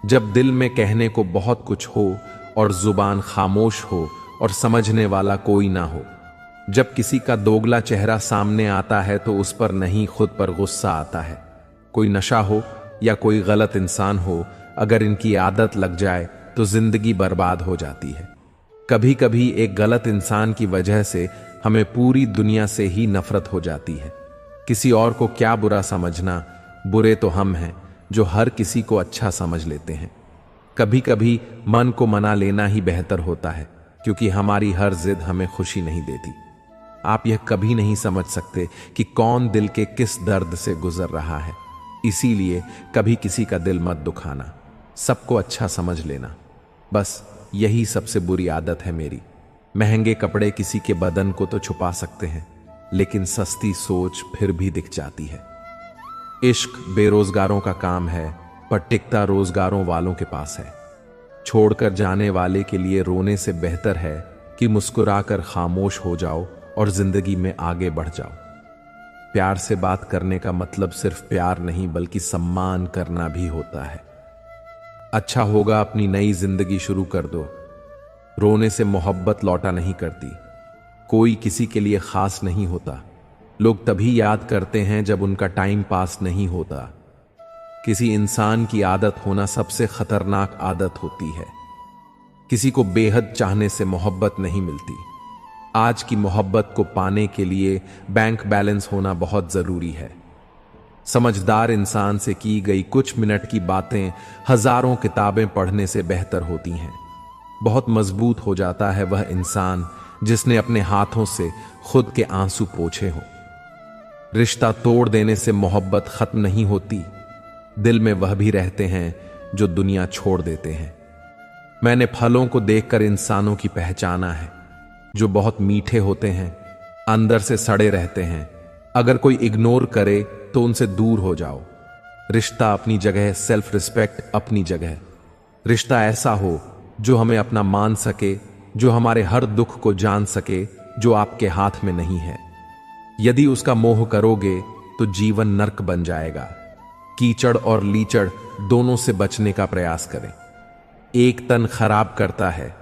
जब दिल में कहने को बहुत कुछ हो और जुबान खामोश हो और समझने वाला कोई ना हो। जब किसी का दोगला चेहरा सामने आता है तो उस पर नहीं, खुद पर गुस्सा आता है। कोई नशा हो या कोई गलत इंसान हो, अगर इनकी आदत लग जाए तो जिंदगी बर्बाद हो जाती है। कभी कभी एक गलत इंसान की वजह से हमें पूरी दुनिया से ही नफरत हो जाती है। किसी और को क्या बुरा समझना, बुरे तो हम हैं जो हर किसी को अच्छा समझ लेते हैं। कभी कभी मन को मना लेना ही बेहतर होता है, क्योंकि हमारी हर जिद हमें खुशी नहीं देती। आप यह कभी नहीं समझ सकते कि कौन दिल के किस दर्द से गुजर रहा है, इसीलिए कभी किसी का दिल मत दुखाना, सबको अच्छा समझ लेना। बस यही सबसे बुरी आदत है मेरी। महंगे कपड़े किसी के बदन को तो छुपा सकते हैं, लेकिन सस्ती सोच फिर भी दिख जाती है। इश्क बेरोजगारों का काम है, पर टिकता रोजगारों वालों के पास है। छोड़कर जाने वाले के लिए रोने से बेहतर है कि मुस्कुराकर खामोश हो जाओ और जिंदगी में आगे बढ़ जाओ। प्यार से बात करने का मतलब सिर्फ प्यार नहीं, बल्कि सम्मान करना भी होता है। अच्छा होगा अपनी नई जिंदगी शुरू कर दो। रोने से मोहब्बत लौटा नहीं करती। कोई किसी के लिए खास नहीं होता। लोग तभी याद करते हैं जब उनका टाइम पास नहीं होता। किसी इंसान की आदत होना सबसे खतरनाक आदत होती है। किसी को बेहद चाहने से मोहब्बत नहीं मिलती। आज की मोहब्बत को पाने के लिए बैंक बैलेंस होना बहुत जरूरी है। समझदार इंसान से की गई कुछ मिनट की बातें हजारों किताबें पढ़ने से बेहतर होती हैं। बहुत मजबूत हो जाता है वह इंसान जिसने अपने हाथों से खुद के आंसू पोंछे हों। रिश्ता तोड़ देने से मोहब्बत खत्म नहीं होती, दिल में वह भी रहते हैं जो दुनिया छोड़ देते हैं। मैंने फलों को देखकर इंसानों की पहचाना है, जो बहुत मीठे होते हैं, अंदर से सड़े रहते हैं। अगर कोई इग्नोर करे तो उनसे दूर हो जाओ। रिश्ता अपनी जगह, सेल्फ रिस्पेक्ट अपनी जगह। रिश्ता ऐसा हो जो हमें अपना मान सके, जो हमारे हर दुख को जान सके, जो आपके हाथ में नहीं है। यदि उसका मोह करोगे तो जीवन नर्क बन जाएगा। कीचड़ और लीचड़ दोनों से बचने का प्रयास करें। एक तन खराब करता है,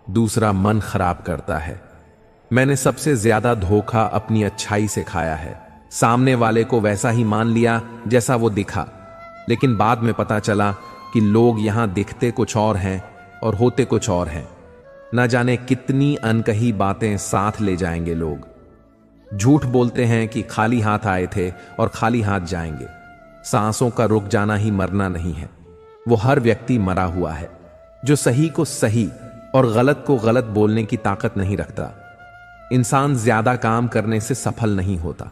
दूसरा मन खराब करता है। मैंने सबसे ज्यादा धोखा अपनी अच्छाई से खाया है। सामने वाले को वैसा ही मान लिया जैसा वो दिखा, लेकिन बाद में पता चला कि लोग यहां दिखते कुछ और हैं और होते कुछ और हैं। न जाने कितनी अनकही बातें साथ ले जाएंगे लोग। झूठ बोलते हैं कि खाली हाथ आए थे और खाली हाथ जाएंगे। सांसों का रुक जाना ही मरना नहीं है। वो हर व्यक्ति मरा हुआ है जो सही को सही और गलत को गलत बोलने की ताकत नहीं रखता। इंसान ज्यादा काम करने से सफल नहीं होता,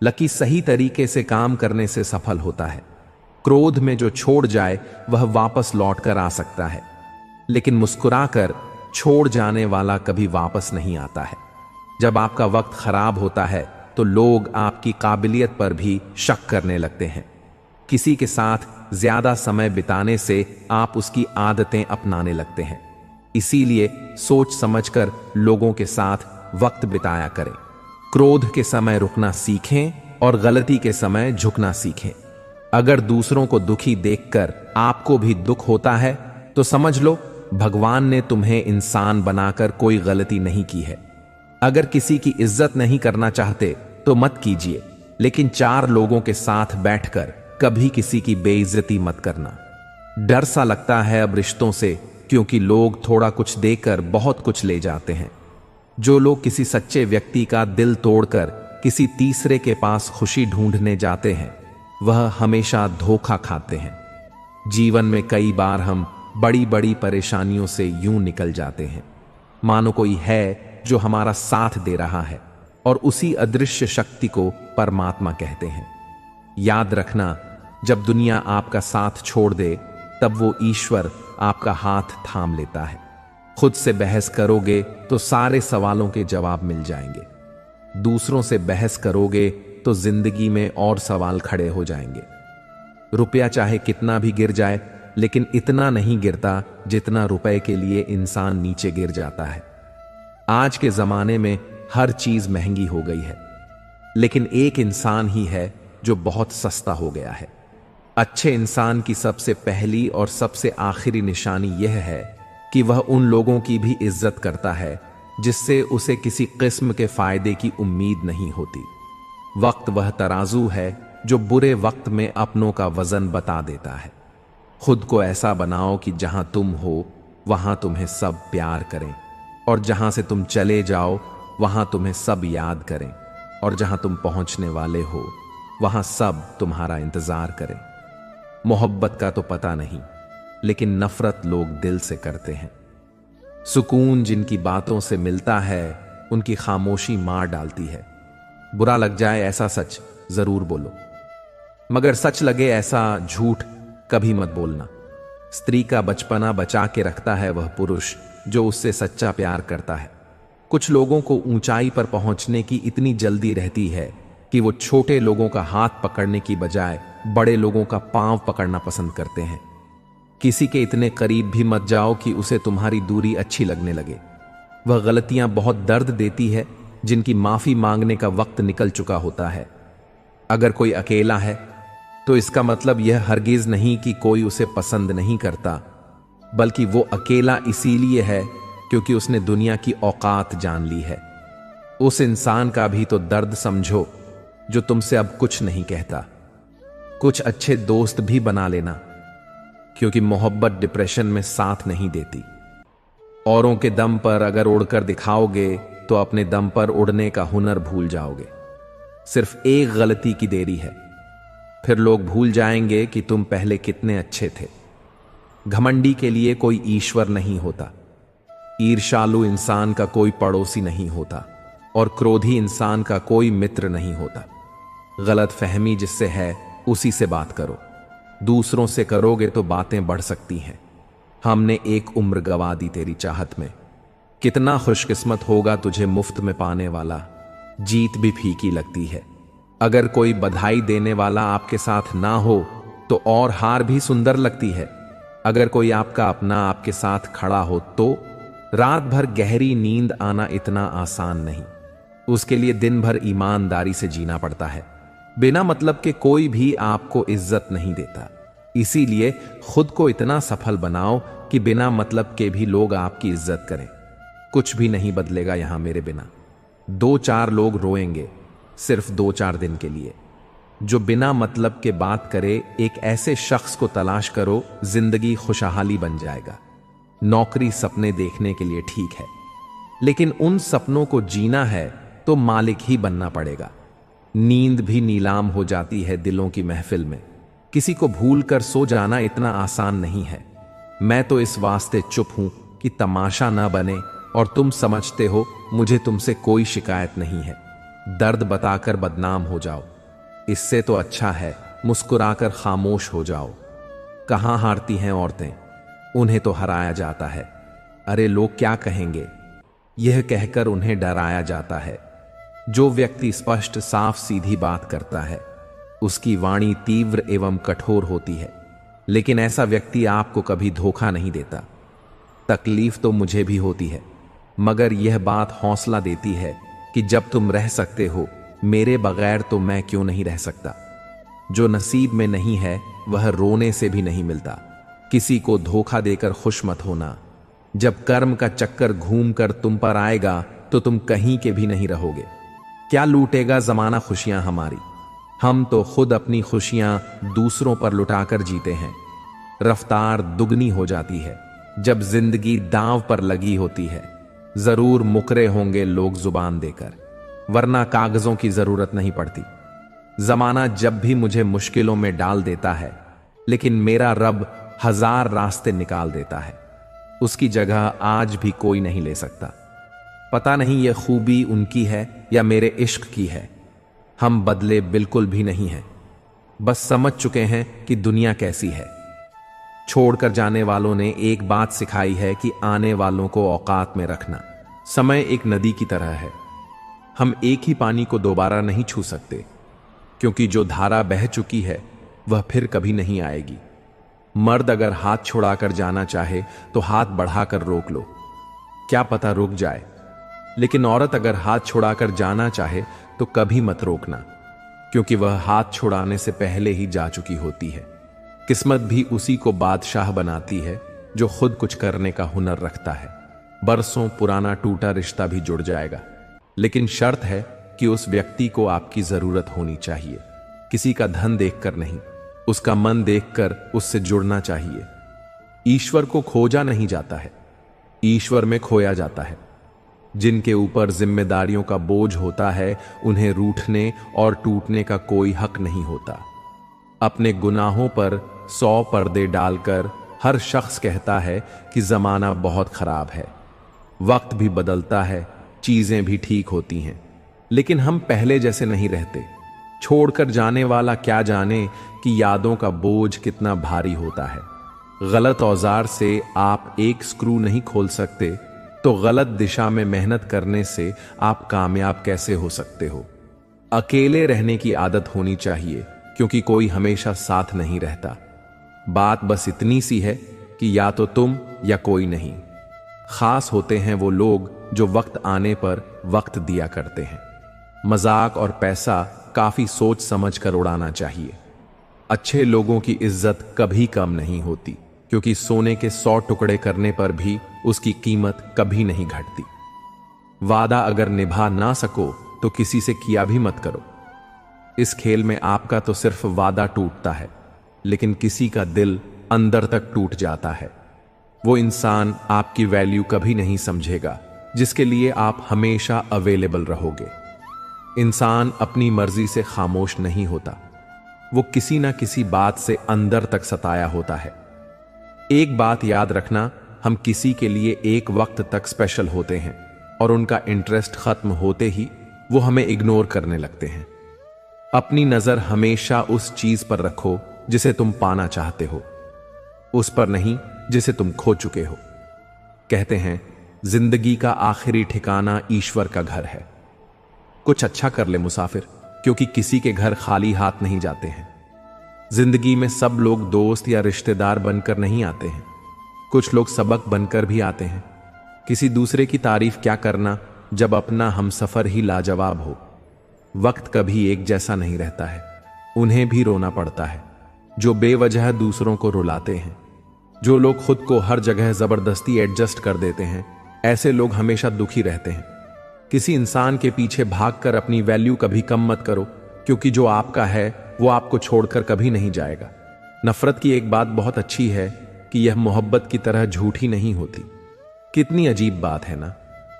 लकी सही तरीके से काम करने से सफल होता है। क्रोध में जो छोड़ जाए वह वापस लौट कर आ सकता है, लेकिन मुस्कुराकर छोड़ जाने वाला कभी वापस नहीं आता है। जब आपका वक्त खराब होता है तो लोग आपकी काबिलियत पर भी शक करने लगते हैं। किसी के साथ ज्यादा समय बिताने से आप उसकी आदतें अपनाने लगते हैं। इसीलिए सोच समझकर लोगों के साथ वक्त बिताया करें। क्रोध के समय रुकना सीखें और गलती के समय झुकना सीखें। अगर दूसरों को दुखी देखकर आपको भी दुख होता है तो समझ लो भगवान ने तुम्हें इंसान बनाकर कोई गलती नहीं की है। अगर किसी की इज्जत नहीं करना चाहते तो मत कीजिए, लेकिन 4 लोगों के साथ बैठकर कभी किसी की बेइज्जती मत करना। डर सा लगता है अब रिश्तों से, क्योंकि लोग थोड़ा कुछ देकर बहुत कुछ ले जाते हैं। जो लोग किसी सच्चे व्यक्ति का दिल तोड़कर किसी तीसरे के पास खुशी ढूंढने जाते हैं वह हमेशा धोखा खाते हैं। जीवन में कई बार हम बड़ी बड़ी परेशानियों से यूं निकल जाते हैं मानो कोई है जो हमारा साथ दे रहा है, और उसी अदृश्य शक्ति को परमात्मा कहते हैं। याद रखना, जब दुनिया आपका साथ छोड़ दे तब वो ईश्वर आपका हाथ थाम लेता है। खुद से बहस करोगे तो सारे सवालों के जवाब मिल जाएंगे। दूसरों से बहस करोगे तो जिंदगी में और सवाल खड़े हो जाएंगे। रुपया चाहे कितना भी गिर जाए, लेकिन इतना नहीं गिरता जितना रुपए के लिए इंसान नीचे गिर जाता है। आज के जमाने में हर चीज महंगी हो गई है, लेकिन एक इंसान ही है जो बहुत सस्ता हो गया है। अच्छे इंसान की सबसे पहली और सबसे आखिरी निशानी यह है कि वह उन लोगों की भी इज्जत करता है जिससे उसे किसी किस्म के फायदे की उम्मीद नहीं होती। वक्त वह तराजू है जो बुरे वक्त में अपनों का वजन बता देता है। खुद को ऐसा बनाओ कि जहां तुम हो वहां तुम्हें सब प्यार करें, और जहां से तुम चले जाओ वहां तुम्हें सब याद करें, और जहां तुम पहुंचने वाले हो वहां सब तुम्हारा इंतजार करें। मोहब्बत का तो पता नहीं, लेकिन नफरत लोग दिल से करते हैं। सुकून जिनकी बातों से मिलता है उनकी खामोशी मार डालती है। बुरा लग जाए ऐसा सच जरूर बोलो, मगर सच लगे ऐसा झूठ कभी मत बोलना। स्त्री का बचपना बचा के रखता है वह पुरुष जो उससे सच्चा प्यार करता है। कुछ लोगों को ऊंचाई पर पहुंचने की इतनी जल्दी रहती है कि वो छोटे लोगों का हाथ पकड़ने की बजाय बड़े लोगों का पांव पकड़ना पसंद करते हैं। किसी के इतने करीब भी मत जाओ कि उसे तुम्हारी दूरी अच्छी लगने लगे। वह गलतियां बहुत दर्द देती है जिनकी माफी मांगने का वक्त निकल चुका होता है। अगर कोई अकेला है तो इसका मतलब यह हरगिज नहीं कि कोई उसे पसंद नहीं करता, बल्कि वो अकेला इसीलिए है क्योंकि उसने दुनिया की औकात जान ली है। उस इंसान का भी तो दर्द समझो जो तुमसे अब कुछ नहीं कहता। कुछ अच्छे दोस्त भी बना लेना, क्योंकि मोहब्बत डिप्रेशन में साथ नहीं देती। औरों के दम पर अगर उड़कर दिखाओगे तो अपने दम पर उड़ने का हुनर भूल जाओगे। सिर्फ एक गलती की देरी है, फिर लोग भूल जाएंगे कि तुम पहले कितने अच्छे थे। घमंडी के लिए कोई ईश्वर नहीं होता, ईर्ष्यालु इंसान का कोई पड़ोसी नहीं होता, और क्रोधी इंसान का कोई मित्र नहीं होता। गलत फहमी जिससे है उसी से बात करो। दूसरों से करोगे तो बातें बढ़ सकती हैं। हमने एक उम्र गंवा दी तेरी चाहत में। कितना खुशकिस्मत होगा तुझे मुफ्त में पाने वाला। जीत भी फीकी लगती है। अगर कोई बधाई देने वाला आपके साथ ना हो तो और हार भी सुंदर लगती है। अगर कोई आपका अपना आपके साथ खड़ा हो तो रात भर गहरी नींद आना इतना आसान नहीं। उसके लिए दिन भर ईमानदारी से जीना पड़ता है। बिना मतलब के कोई भी आपको इज्जत नहीं देता। इसीलिए खुद को इतना सफल बनाओ कि बिना मतलब के भी लोग आपकी इज्जत करें। कुछ भी नहीं बदलेगा यहां मेरे बिना। 2-4 लोग रोएंगे, सिर्फ 2-4 दिन के लिए। जो बिना मतलब के बात करे, एक ऐसे शख्स को तलाश करो, जिंदगी खुशहाली बन जाएगा। नौकरी सपने देखने के लिए ठीक है, लेकिन उन सपनों को जीना है तो मालिक ही बनना पड़ेगा। नींद भी नीलाम हो जाती है दिलों की महफिल में। किसी को भूल कर सो जाना इतना आसान नहीं है। मैं तो इस वास्ते चुप हूं कि तमाशा ना बने, और तुम समझते हो मुझे तुमसे कोई शिकायत नहीं है। दर्द बताकर बदनाम हो जाओ, इससे तो अच्छा है मुस्कुराकर खामोश हो जाओ। कहाँ हारती हैं औरतें, उन्हें तो हराया जाता है। अरे लोग क्या कहेंगे, यह कहकर उन्हें डराया जाता है। जो व्यक्ति स्पष्ट साफ सीधी बात करता है उसकी वाणी तीव्र एवं कठोर होती है, लेकिन ऐसा व्यक्ति आपको कभी धोखा नहीं देता। तकलीफ तो मुझे भी होती है, मगर यह बात हौसला देती है कि जब तुम रह सकते हो मेरे बगैर तो मैं क्यों नहीं रह सकता। जो नसीब में नहीं है वह रोने से भी नहीं मिलता। किसी को धोखा देकर खुश मत होना। जब कर्म का चक्कर घूमकर तुम पर आएगा तो तुम कहीं के भी नहीं रहोगे। क्या लूटेगा जमाना खुशियां हमारी, हम तो खुद अपनी खुशियां दूसरों पर लुटाकर जीते हैं। रफ्तार दुगनी हो जाती है जब जिंदगी दांव पर लगी होती है। जरूर मुकरे होंगे लोग जुबान देकर, वरना कागजों की जरूरत नहीं पड़ती। जमाना जब भी मुझे मुश्किलों में डाल देता है, लेकिन मेरा रब 1000 रास्ते निकाल देता है। उसकी जगह आज भी कोई नहीं ले सकता। पता नहीं यह खूबी उनकी है या मेरे इश्क की है। हम बदले बिल्कुल भी नहीं हैं, बस समझ चुके हैं कि दुनिया कैसी है। छोड़कर जाने वालों ने एक बात सिखाई है कि आने वालों को औकात में रखना। समय एक नदी की तरह है, हम एक ही पानी को दोबारा नहीं छू सकते, क्योंकि जो धारा बह चुकी है वह फिर कभी नहीं आएगी। मर्द अगर हाथ छुड़ाकर जाना चाहे तो हाथ बढ़ाकर रोक लो, क्या पता रुक जाए। लेकिन औरत अगर हाथ छुड़ाकर जाना चाहे तो कभी मत रोकना, क्योंकि वह हाथ छुड़ाने से पहले ही जा चुकी होती है। किस्मत भी उसी को बादशाह बनाती है जो खुद कुछ करने का हुनर रखता है। बरसों पुराना टूटा रिश्ता भी जुड़ जाएगा, लेकिन शर्त है कि उस व्यक्ति को आपकी जरूरत होनी चाहिए। किसी का धन देखकर नहीं, उसका मन देखकर उससे जुड़ना चाहिए। ईश्वर को खोजा नहीं जाता है, ईश्वर में खोया जाता है। जिनके ऊपर जिम्मेदारियों का बोझ होता है उन्हें रूठने और टूटने का कोई हक नहीं होता। अपने गुनाहों पर 100 पर्दे डालकर हर शख्स कहता है कि जमाना बहुत खराब है। वक्त भी बदलता है, चीजें भी ठीक होती हैं, लेकिन हम पहले जैसे नहीं रहते। छोड़कर जाने वाला क्या जाने कि यादों का बोझ कितना भारी होता है। गलत औजार से आप एक स्क्रू नहीं खोल सकते, तो गलत दिशा में मेहनत करने से आप कामयाब कैसे हो सकते हो। अकेले रहने की आदत होनी चाहिए, क्योंकि कोई हमेशा साथ नहीं रहता। बात बस इतनी सी है कि या तो तुम या कोई नहीं। खास होते हैं वो लोग जो वक्त आने पर वक्त दिया करते हैं। मजाक और पैसा काफी सोच समझ कर उड़ाना चाहिए। अच्छे लोगों की इज्जत कभी कम नहीं होती, क्योंकि सोने के 100 टुकड़े करने पर भी उसकी कीमत कभी नहीं घटती। वादा अगर निभा ना सको तो किसी से किया भी मत करो। इस खेल में आपका तो सिर्फ वादा टूटता है, लेकिन किसी का दिल अंदर तक टूट जाता है। वो इंसान आपकी वैल्यू कभी नहीं समझेगा जिसके लिए आप हमेशा अवेलेबल रहोगे। इंसान अपनी मर्जी से खामोश नहीं होता, वो किसी ना किसी बात से अंदर तक सताया होता है। एक बात याद रखना, हम किसी के लिए एक वक्त तक स्पेशल होते हैं और उनका इंटरेस्ट खत्म होते ही वो हमें इग्नोर करने लगते हैं। अपनी नजर हमेशा उस चीज पर रखो जिसे तुम पाना चाहते हो, उस पर नहीं जिसे तुम खो चुके हो। कहते हैं जिंदगी का आखिरी ठिकाना ईश्वर का घर है। कुछ अच्छा कर ले मुसाफिर, क्योंकि किसी के घर खाली हाथ नहीं जाते हैं। जिंदगी में सब लोग दोस्त या रिश्तेदार बनकर नहीं आते हैं, कुछ लोग सबक बनकर भी आते हैं। किसी दूसरे की तारीफ क्या करना जब अपना हमसफर ही लाजवाब हो। वक्त कभी एक जैसा नहीं रहता है, उन्हें भी रोना पड़ता है जो बेवजह दूसरों को रुलाते हैं। जो लोग खुद को हर जगह जबरदस्ती एडजस्ट कर देते हैं, ऐसे लोग हमेशा दुखी रहते हैं। किसी इंसान के पीछे भागकर अपनी वैल्यू कभी कम मत करो, क्योंकि जो आपका है वो आपको छोड़कर कभी नहीं जाएगा। नफरत की एक बात बहुत अच्छी है कि यह मोहब्बत की तरह झूठी नहीं होती। कितनी अजीब बात है ना,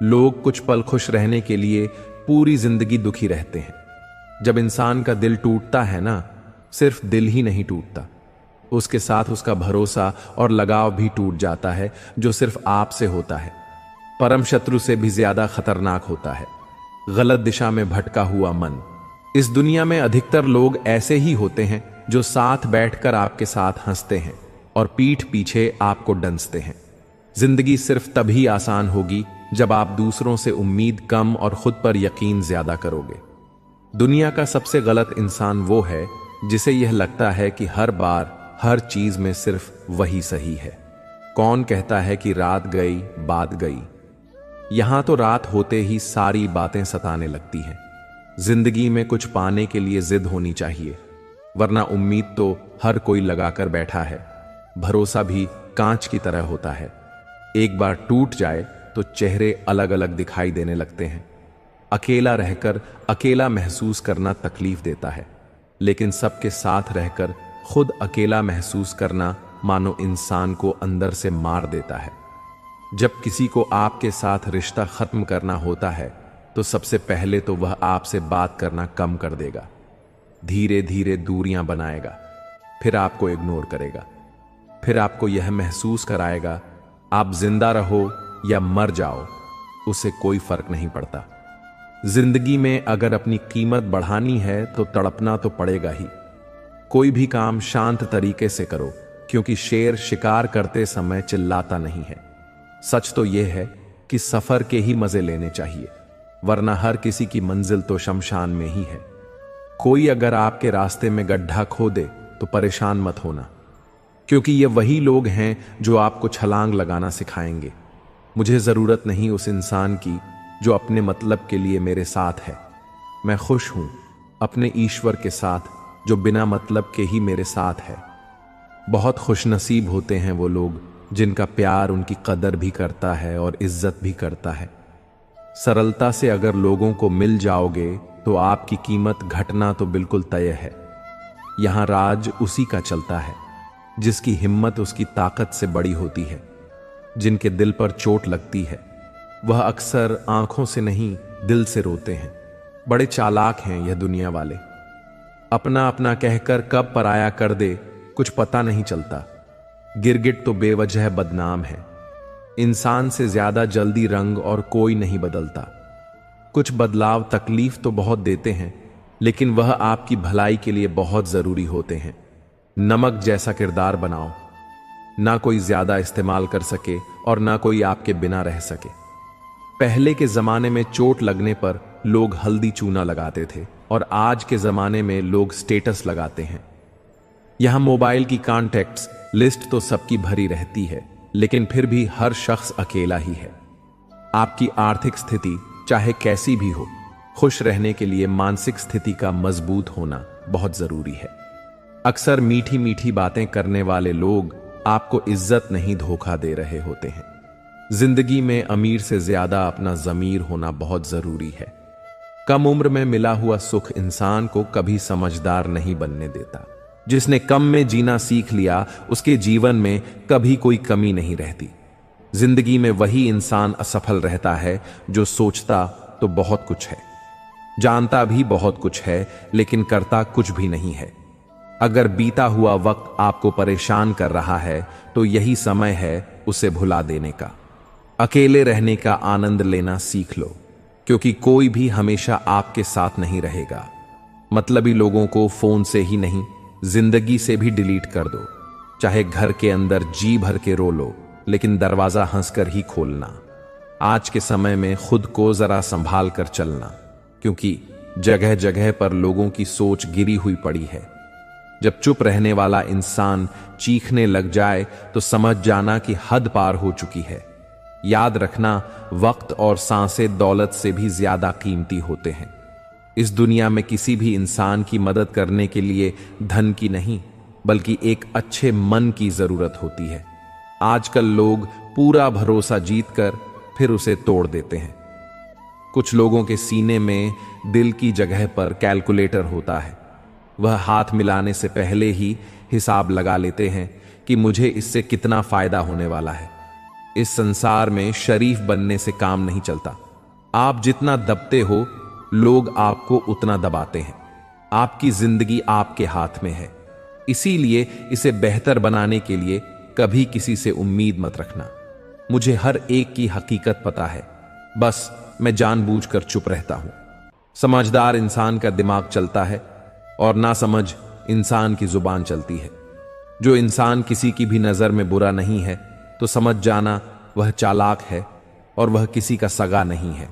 लोग कुछ पल खुश रहने के लिए पूरी जिंदगी दुखी रहते हैं। जब इंसान का दिल टूटता है ना, सिर्फ दिल ही नहीं टूटता, उसके साथ उसका भरोसा और लगाव भी टूट जाता है, जो सिर्फ आपसे होता है। परम शत्रु से भी ज्यादा खतरनाक होता है गलत दिशा में भटका हुआ मन। इस दुनिया में अधिकतर लोग ऐसे ही होते हैं जो साथ बैठकर आपके साथ हंसते हैं और पीठ पीछे आपको डंसते हैं। जिंदगी सिर्फ तभी आसान होगी जब आप दूसरों से उम्मीद कम और खुद पर यकीन ज्यादा करोगे। दुनिया का सबसे गलत इंसान वो है जिसे यह लगता है कि हर बार हर चीज में सिर्फ वही सही है। कौन कहता है कि रात गई बात गई? यहां तो रात होते ही सारी बातें सताने लगती हैं। जिंदगी में कुछ पाने के लिए जिद होनी चाहिए, वरना उम्मीद तो हर कोई लगाकर बैठा है। भरोसा भी कांच की तरह होता है, एक बार टूट जाए तो चेहरे अलग अलग दिखाई देने लगते हैं। अकेला रहकर अकेला महसूस करना तकलीफ देता है, लेकिन सबके साथ रहकर खुद अकेला महसूस करना मानो इंसान को अंदर से मार देता है। जब किसी को आपके साथ रिश्ता खत्म करना होता है तो सबसे पहले तो वह आपसे बात करना कम कर देगा, धीरे धीरे दूरियां बनाएगा, फिर आपको इग्नोर करेगा, फिर आपको यह महसूस कराएगा आप जिंदा रहो या मर जाओ, उसे कोई फर्क नहीं पड़ता। जिंदगी में अगर अपनी कीमत बढ़ानी है तो तड़पना तो पड़ेगा ही। कोई भी काम शांत तरीके से करो, क्योंकि शेर शिकार करते समय चिल्लाता नहीं है। सच तो यह है कि सफर के ही मजे लेने चाहिए, वरना हर किसी की मंजिल तो शमशान में ही है। कोई अगर आपके रास्ते में गड्ढा खोदे तो परेशान मत होना, क्योंकि ये वही लोग हैं जो आपको छलांग लगाना सिखाएंगे। मुझे जरूरत नहीं उस इंसान की जो अपने मतलब के लिए मेरे साथ है। मैं खुश हूं अपने ईश्वर के साथ जो बिना मतलब के ही मेरे साथ है। बहुत खुशनसीब होते हैं वो लोग जिनका प्यार उनकी कदर भी करता है और इज्जत भी करता है। सरलता से अगर लोगों को मिल जाओगे तो आपकी कीमत घटना तो बिल्कुल तय है। यहां राज उसी का चलता है जिसकी हिम्मत उसकी ताकत से बड़ी होती है। जिनके दिल पर चोट लगती है वह अक्सर आंखों से नहीं दिल से रोते हैं। बड़े चालाक हैं यह दुनिया वाले, अपना अपना कहकर कब पराया कर दे कुछ पता नहीं चलता। गिरगिट तो बेवजह बदनाम है। इंसान से ज्यादा जल्दी रंग और कोई नहीं बदलता। कुछ बदलाव तकलीफ तो बहुत देते हैं, लेकिन वह आपकी भलाई के लिए बहुत जरूरी होते हैं। नमक जैसा किरदार बनाओ, ना कोई ज्यादा इस्तेमाल कर सके और ना कोई आपके बिना रह सके। पहले के जमाने में चोट लगने पर लोग हल्दी चूना लगाते थे और आज के जमाने में लोग स्टेटस लगाते हैं। यहां मोबाइल की कॉन्टैक्ट्स लिस्ट तो सबकी भरी रहती है, लेकिन फिर भी हर शख्स अकेला ही है। आपकी आर्थिक स्थिति चाहे कैसी भी हो, खुश रहने के लिए मानसिक स्थिति का मजबूत होना बहुत जरूरी है। अक्सर मीठी मीठी बातें करने वाले लोग आपको इज्जत नहीं धोखा दे रहे होते हैं। जिंदगी में अमीर से ज्यादा अपना ज़मीर होना बहुत जरूरी है। कम उम्र में मिला हुआ सुख इंसान को कभी समझदार नहीं बनने देता। जिसने कम में जीना सीख लिया उसके जीवन में कभी कोई कमी नहीं रहती। जिंदगी में वही इंसान असफल रहता है जो सोचता तो बहुत कुछ है, जानता भी बहुत कुछ है, लेकिन करता कुछ भी नहीं है। अगर बीता हुआ वक्त आपको परेशान कर रहा है तो यही समय है उसे भुला देने का। अकेले रहने का आनंद लेना सीख लो, क्योंकि कोई भी हमेशा आपके साथ नहीं रहेगा। मतलबी लोगों को फोन से ही नहीं, जिंदगी से भी डिलीट कर दो। चाहे घर के अंदर जी भर के रो लो, लेकिन दरवाजा हंसकर ही खोलना। आज के समय में खुद को जरा संभाल कर चलना, क्योंकि जगह जगह पर लोगों की सोच गिरी हुई पड़ी है। जब चुप रहने वाला इंसान चीखने लग जाए तो समझ जाना कि हद पार हो चुकी है। याद रखना, वक्त और सांसें दौलत से भी ज्यादा कीमती होते हैं। इस दुनिया में किसी भी इंसान की मदद करने के लिए धन की नहीं, बल्कि एक अच्छे मन की जरूरत होती है। आजकल लोग पूरा भरोसा जीतकर फिर उसे तोड़ देते हैं। कुछ लोगों के सीने में दिल की जगह पर कैलकुलेटर होता है। वह हाथ मिलाने से पहले ही हिसाब लगा लेते हैं कि मुझे इससे कितना फायदा होने वाला है। इस संसार में शरीफ बनने से काम नहीं चलता। आप जितना दबते हो, लोग आपको उतना दबाते हैं। आपकी जिंदगी आपके हाथ में है, इसीलिए इसे बेहतर बनाने के लिए कभी किसी से उम्मीद मत रखना। मुझे हर एक की हकीकत पता है, बस मैं जानबूझकर चुप रहता हूं। समझदार इंसान का दिमाग चलता है और ना समझ इंसान की जुबान चलती है। जो इंसान किसी की भी नजर में बुरा नहीं है तो समझ जाना वह चालाक है और वह किसी का सगा नहीं है।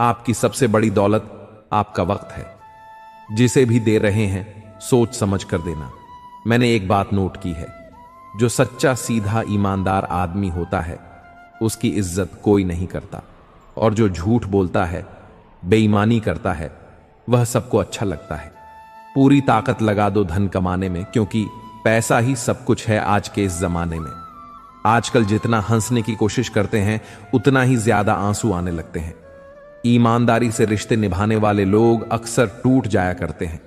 आपकी सबसे बड़ी दौलत आपका वक्त है। जिसे भी दे रहे हैं सोच समझ कर देना। मैंने एक बात नोट की है, जो सच्चा सीधा ईमानदार आदमी होता है उसकी इज्जत कोई नहीं करता, और जो झूठ बोलता है, बेईमानी करता है, वह सबको अच्छा लगता है। पूरी ताकत लगा दो धन कमाने में, क्योंकि पैसा ही सब कुछ है आज के इस जमाने में। आजकल जितना हंसने की कोशिश करते हैं उतना ही ज्यादा आंसू आने लगते हैं। ईमानदारी से रिश्ते निभाने वाले लोग अक्सर टूट जाया करते हैं।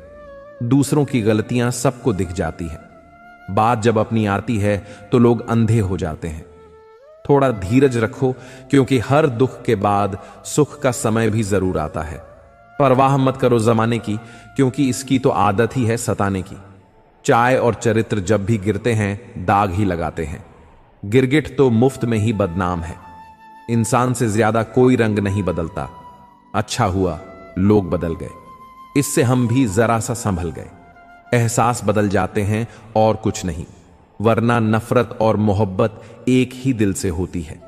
दूसरों की गलतियां सबको दिख जाती है, बात जब अपनी आती है तो लोग अंधे हो जाते हैं। थोड़ा धीरज रखो, क्योंकि हर दुख के बाद सुख का समय भी जरूर आता है। परवाह मत करो जमाने की, क्योंकि इसकी तो आदत ही है सताने की। चाय और चरित्र जब भी गिरते हैं दाग ही लगाते हैं। गिरगिट तो मुफ्त में ही बदनाम है। इंसान से ज्यादा कोई रंग नहीं बदलता। अच्छा हुआ लोग बदल गए, इससे हम भी जरा सा संभल गए। एहसास बदल जाते हैं और कुछ नहीं, वरना नफरत और मोहब्बत एक ही दिल से होती है।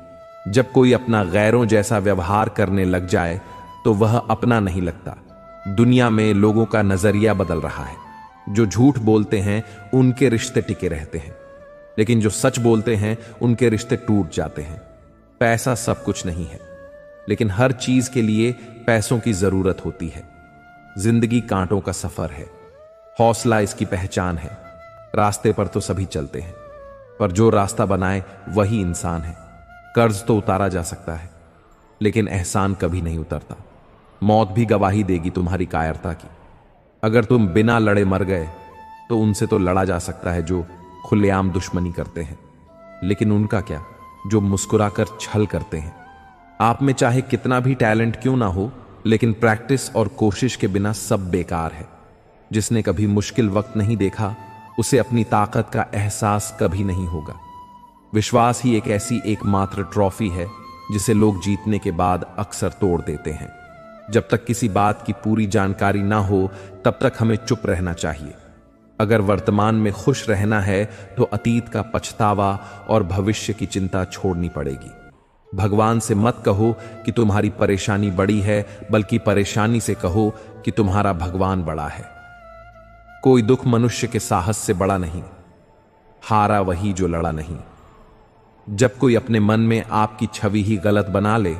जब कोई अपना गैरों जैसा व्यवहार करने लग जाए तो वह अपना नहीं लगता। दुनिया में लोगों का नजरिया बदल रहा है। जो झूठ बोलते हैं उनके रिश्ते टिके रहते हैं, लेकिन जो सच बोलते हैं उनके रिश्ते टूट जाते हैं। पैसा सब कुछ नहीं है, लेकिन हर चीज के लिए पैसों की जरूरत होती है। जिंदगी कांटों का सफर है, हौसला इसकी पहचान है। रास्ते पर तो सभी चलते हैं, पर जो रास्ता बनाए वही इंसान है। कर्ज तो उतारा जा सकता है, लेकिन एहसान कभी नहीं उतरता। मौत भी गवाही देगी तुम्हारी कायरता की। अगर तुम बिना लड़े मर गए तो उनसे तो लड़ा जा सकता है जो खुलेआम दुश्मनी करते हैं, लेकिन उनका क्या जो मुस्कुराकर छल करते हैं। आप में चाहे कितना भी टैलेंट क्यों ना हो, लेकिन प्रैक्टिस और कोशिश के बिना सब बेकार है। जिसने कभी मुश्किल वक्त नहीं देखा उसे अपनी ताकत का एहसास कभी नहीं होगा। विश्वास ही एक ऐसी एकमात्र ट्रॉफी है जिसे लोग जीतने के बाद अक्सर तोड़ देते हैं। जब तक किसी बात की पूरी जानकारी ना हो तब तक हमें चुप रहना चाहिए। अगर वर्तमान में खुश रहना है तो अतीत का पछतावा और भविष्य की चिंता छोड़नी पड़ेगी। भगवान से मत कहो कि तुम्हारी परेशानी बड़ी है, बल्कि परेशानी से कहो कि तुम्हारा भगवान बड़ा है। कोई दुख मनुष्य के साहस से बड़ा नहीं, हारा वही जो लड़ा नहीं। जब कोई अपने मन में आपकी छवि ही गलत बना ले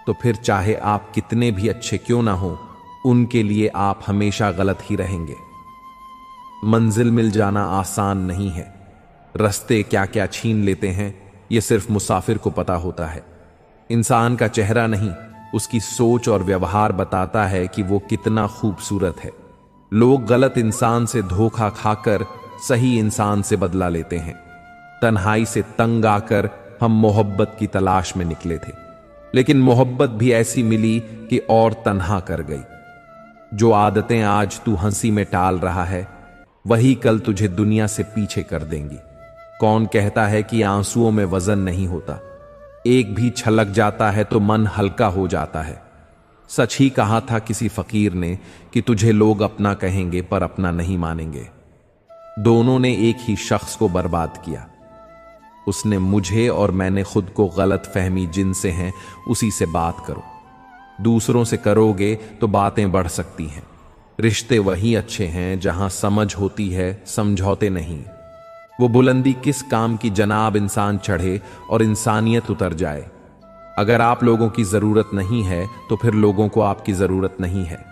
तो फिर चाहे आप कितने भी अच्छे क्यों ना हो, उनके लिए आप हमेशा गलत ही रहेंगे। मंजिल मिल जाना आसान नहीं है। रास्ते क्या क्या छीन लेते हैं यह सिर्फ मुसाफिर को पता होता है। इंसान का चेहरा नहीं, उसकी सोच और व्यवहार बताता है कि वो कितना खूबसूरत है। लोग गलत इंसान से धोखा खाकर सही इंसान से बदला लेते हैं। तन्हाई से तंग आकर हम मोहब्बत की तलाश में निकले थे, लेकिन मोहब्बत भी ऐसी मिली कि और तन्हा कर गई। जो आदतें आज तू हंसी में टाल रहा है वही कल तुझे दुनिया से पीछे कर देंगी। कौन कहता है कि आंसुओं में वजन नहीं होता? एक भी छलक जाता है तो मन हल्का हो जाता है। सच ही कहा था किसी फकीर ने कि तुझे लोग अपना कहेंगे पर अपना नहीं मानेंगे। दोनों ने एक ही शख्स को बर्बाद किया। उसने मुझे और मैंने खुद को गलत फहमी जिनसे हैं उसी से बात करो। दूसरों से करोगे तो बातें बढ़ सकती हैं। रिश्ते वही अच्छे हैं जहां समझ होती है, समझौते नहीं। वो बुलंदी किस काम की जनाब इंसान चढ़े और इंसानियत उतर जाए। अगर आप लोगों की जरूरत नहीं है तो फिर लोगों को आपकी जरूरत नहीं है।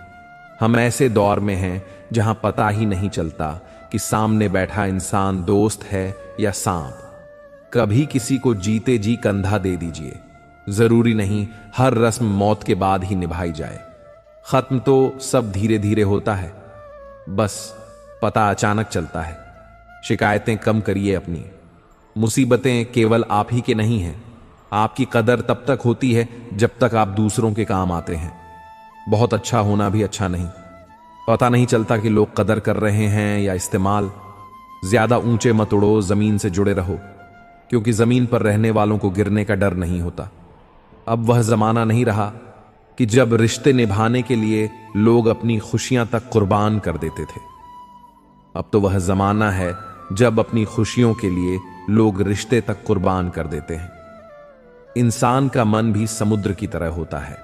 हम ऐसे दौर में हैं जहां पता ही नहीं चलता कि सामने बैठा इंसान दोस्त है या सांप। कभी किसी को जीते जी कंधा दे दीजिए। जरूरी नहीं हर रस्म मौत के बाद ही निभाई जाए। खत्म तो सब धीरे धीरे होता है, बस पता अचानक चलता है। शिकायतें कम करिए अपनी। मुसीबतें केवल आप ही के नहीं हैं। आपकी कदर तब तक होती है जब तक आप दूसरों के काम आते हैं। बहुत अच्छा होना भी अच्छा नहीं। पता नहीं चलता कि लोग कदर कर रहे हैं या इस्तेमाल। ज्यादा ऊंचे मत उड़ो, जमीन से जुड़े रहो, क्योंकि जमीन पर रहने वालों को गिरने का डर नहीं होता। अब वह जमाना नहीं रहा कि जब रिश्ते निभाने के लिए लोग अपनी खुशियां तक कुर्बान कर देते थे। अब तो वह जमाना है जब अपनी खुशियों के लिए लोग रिश्ते तक कुर्बान कर देते हैं। इंसान का मन भी समुद्र की तरह होता है,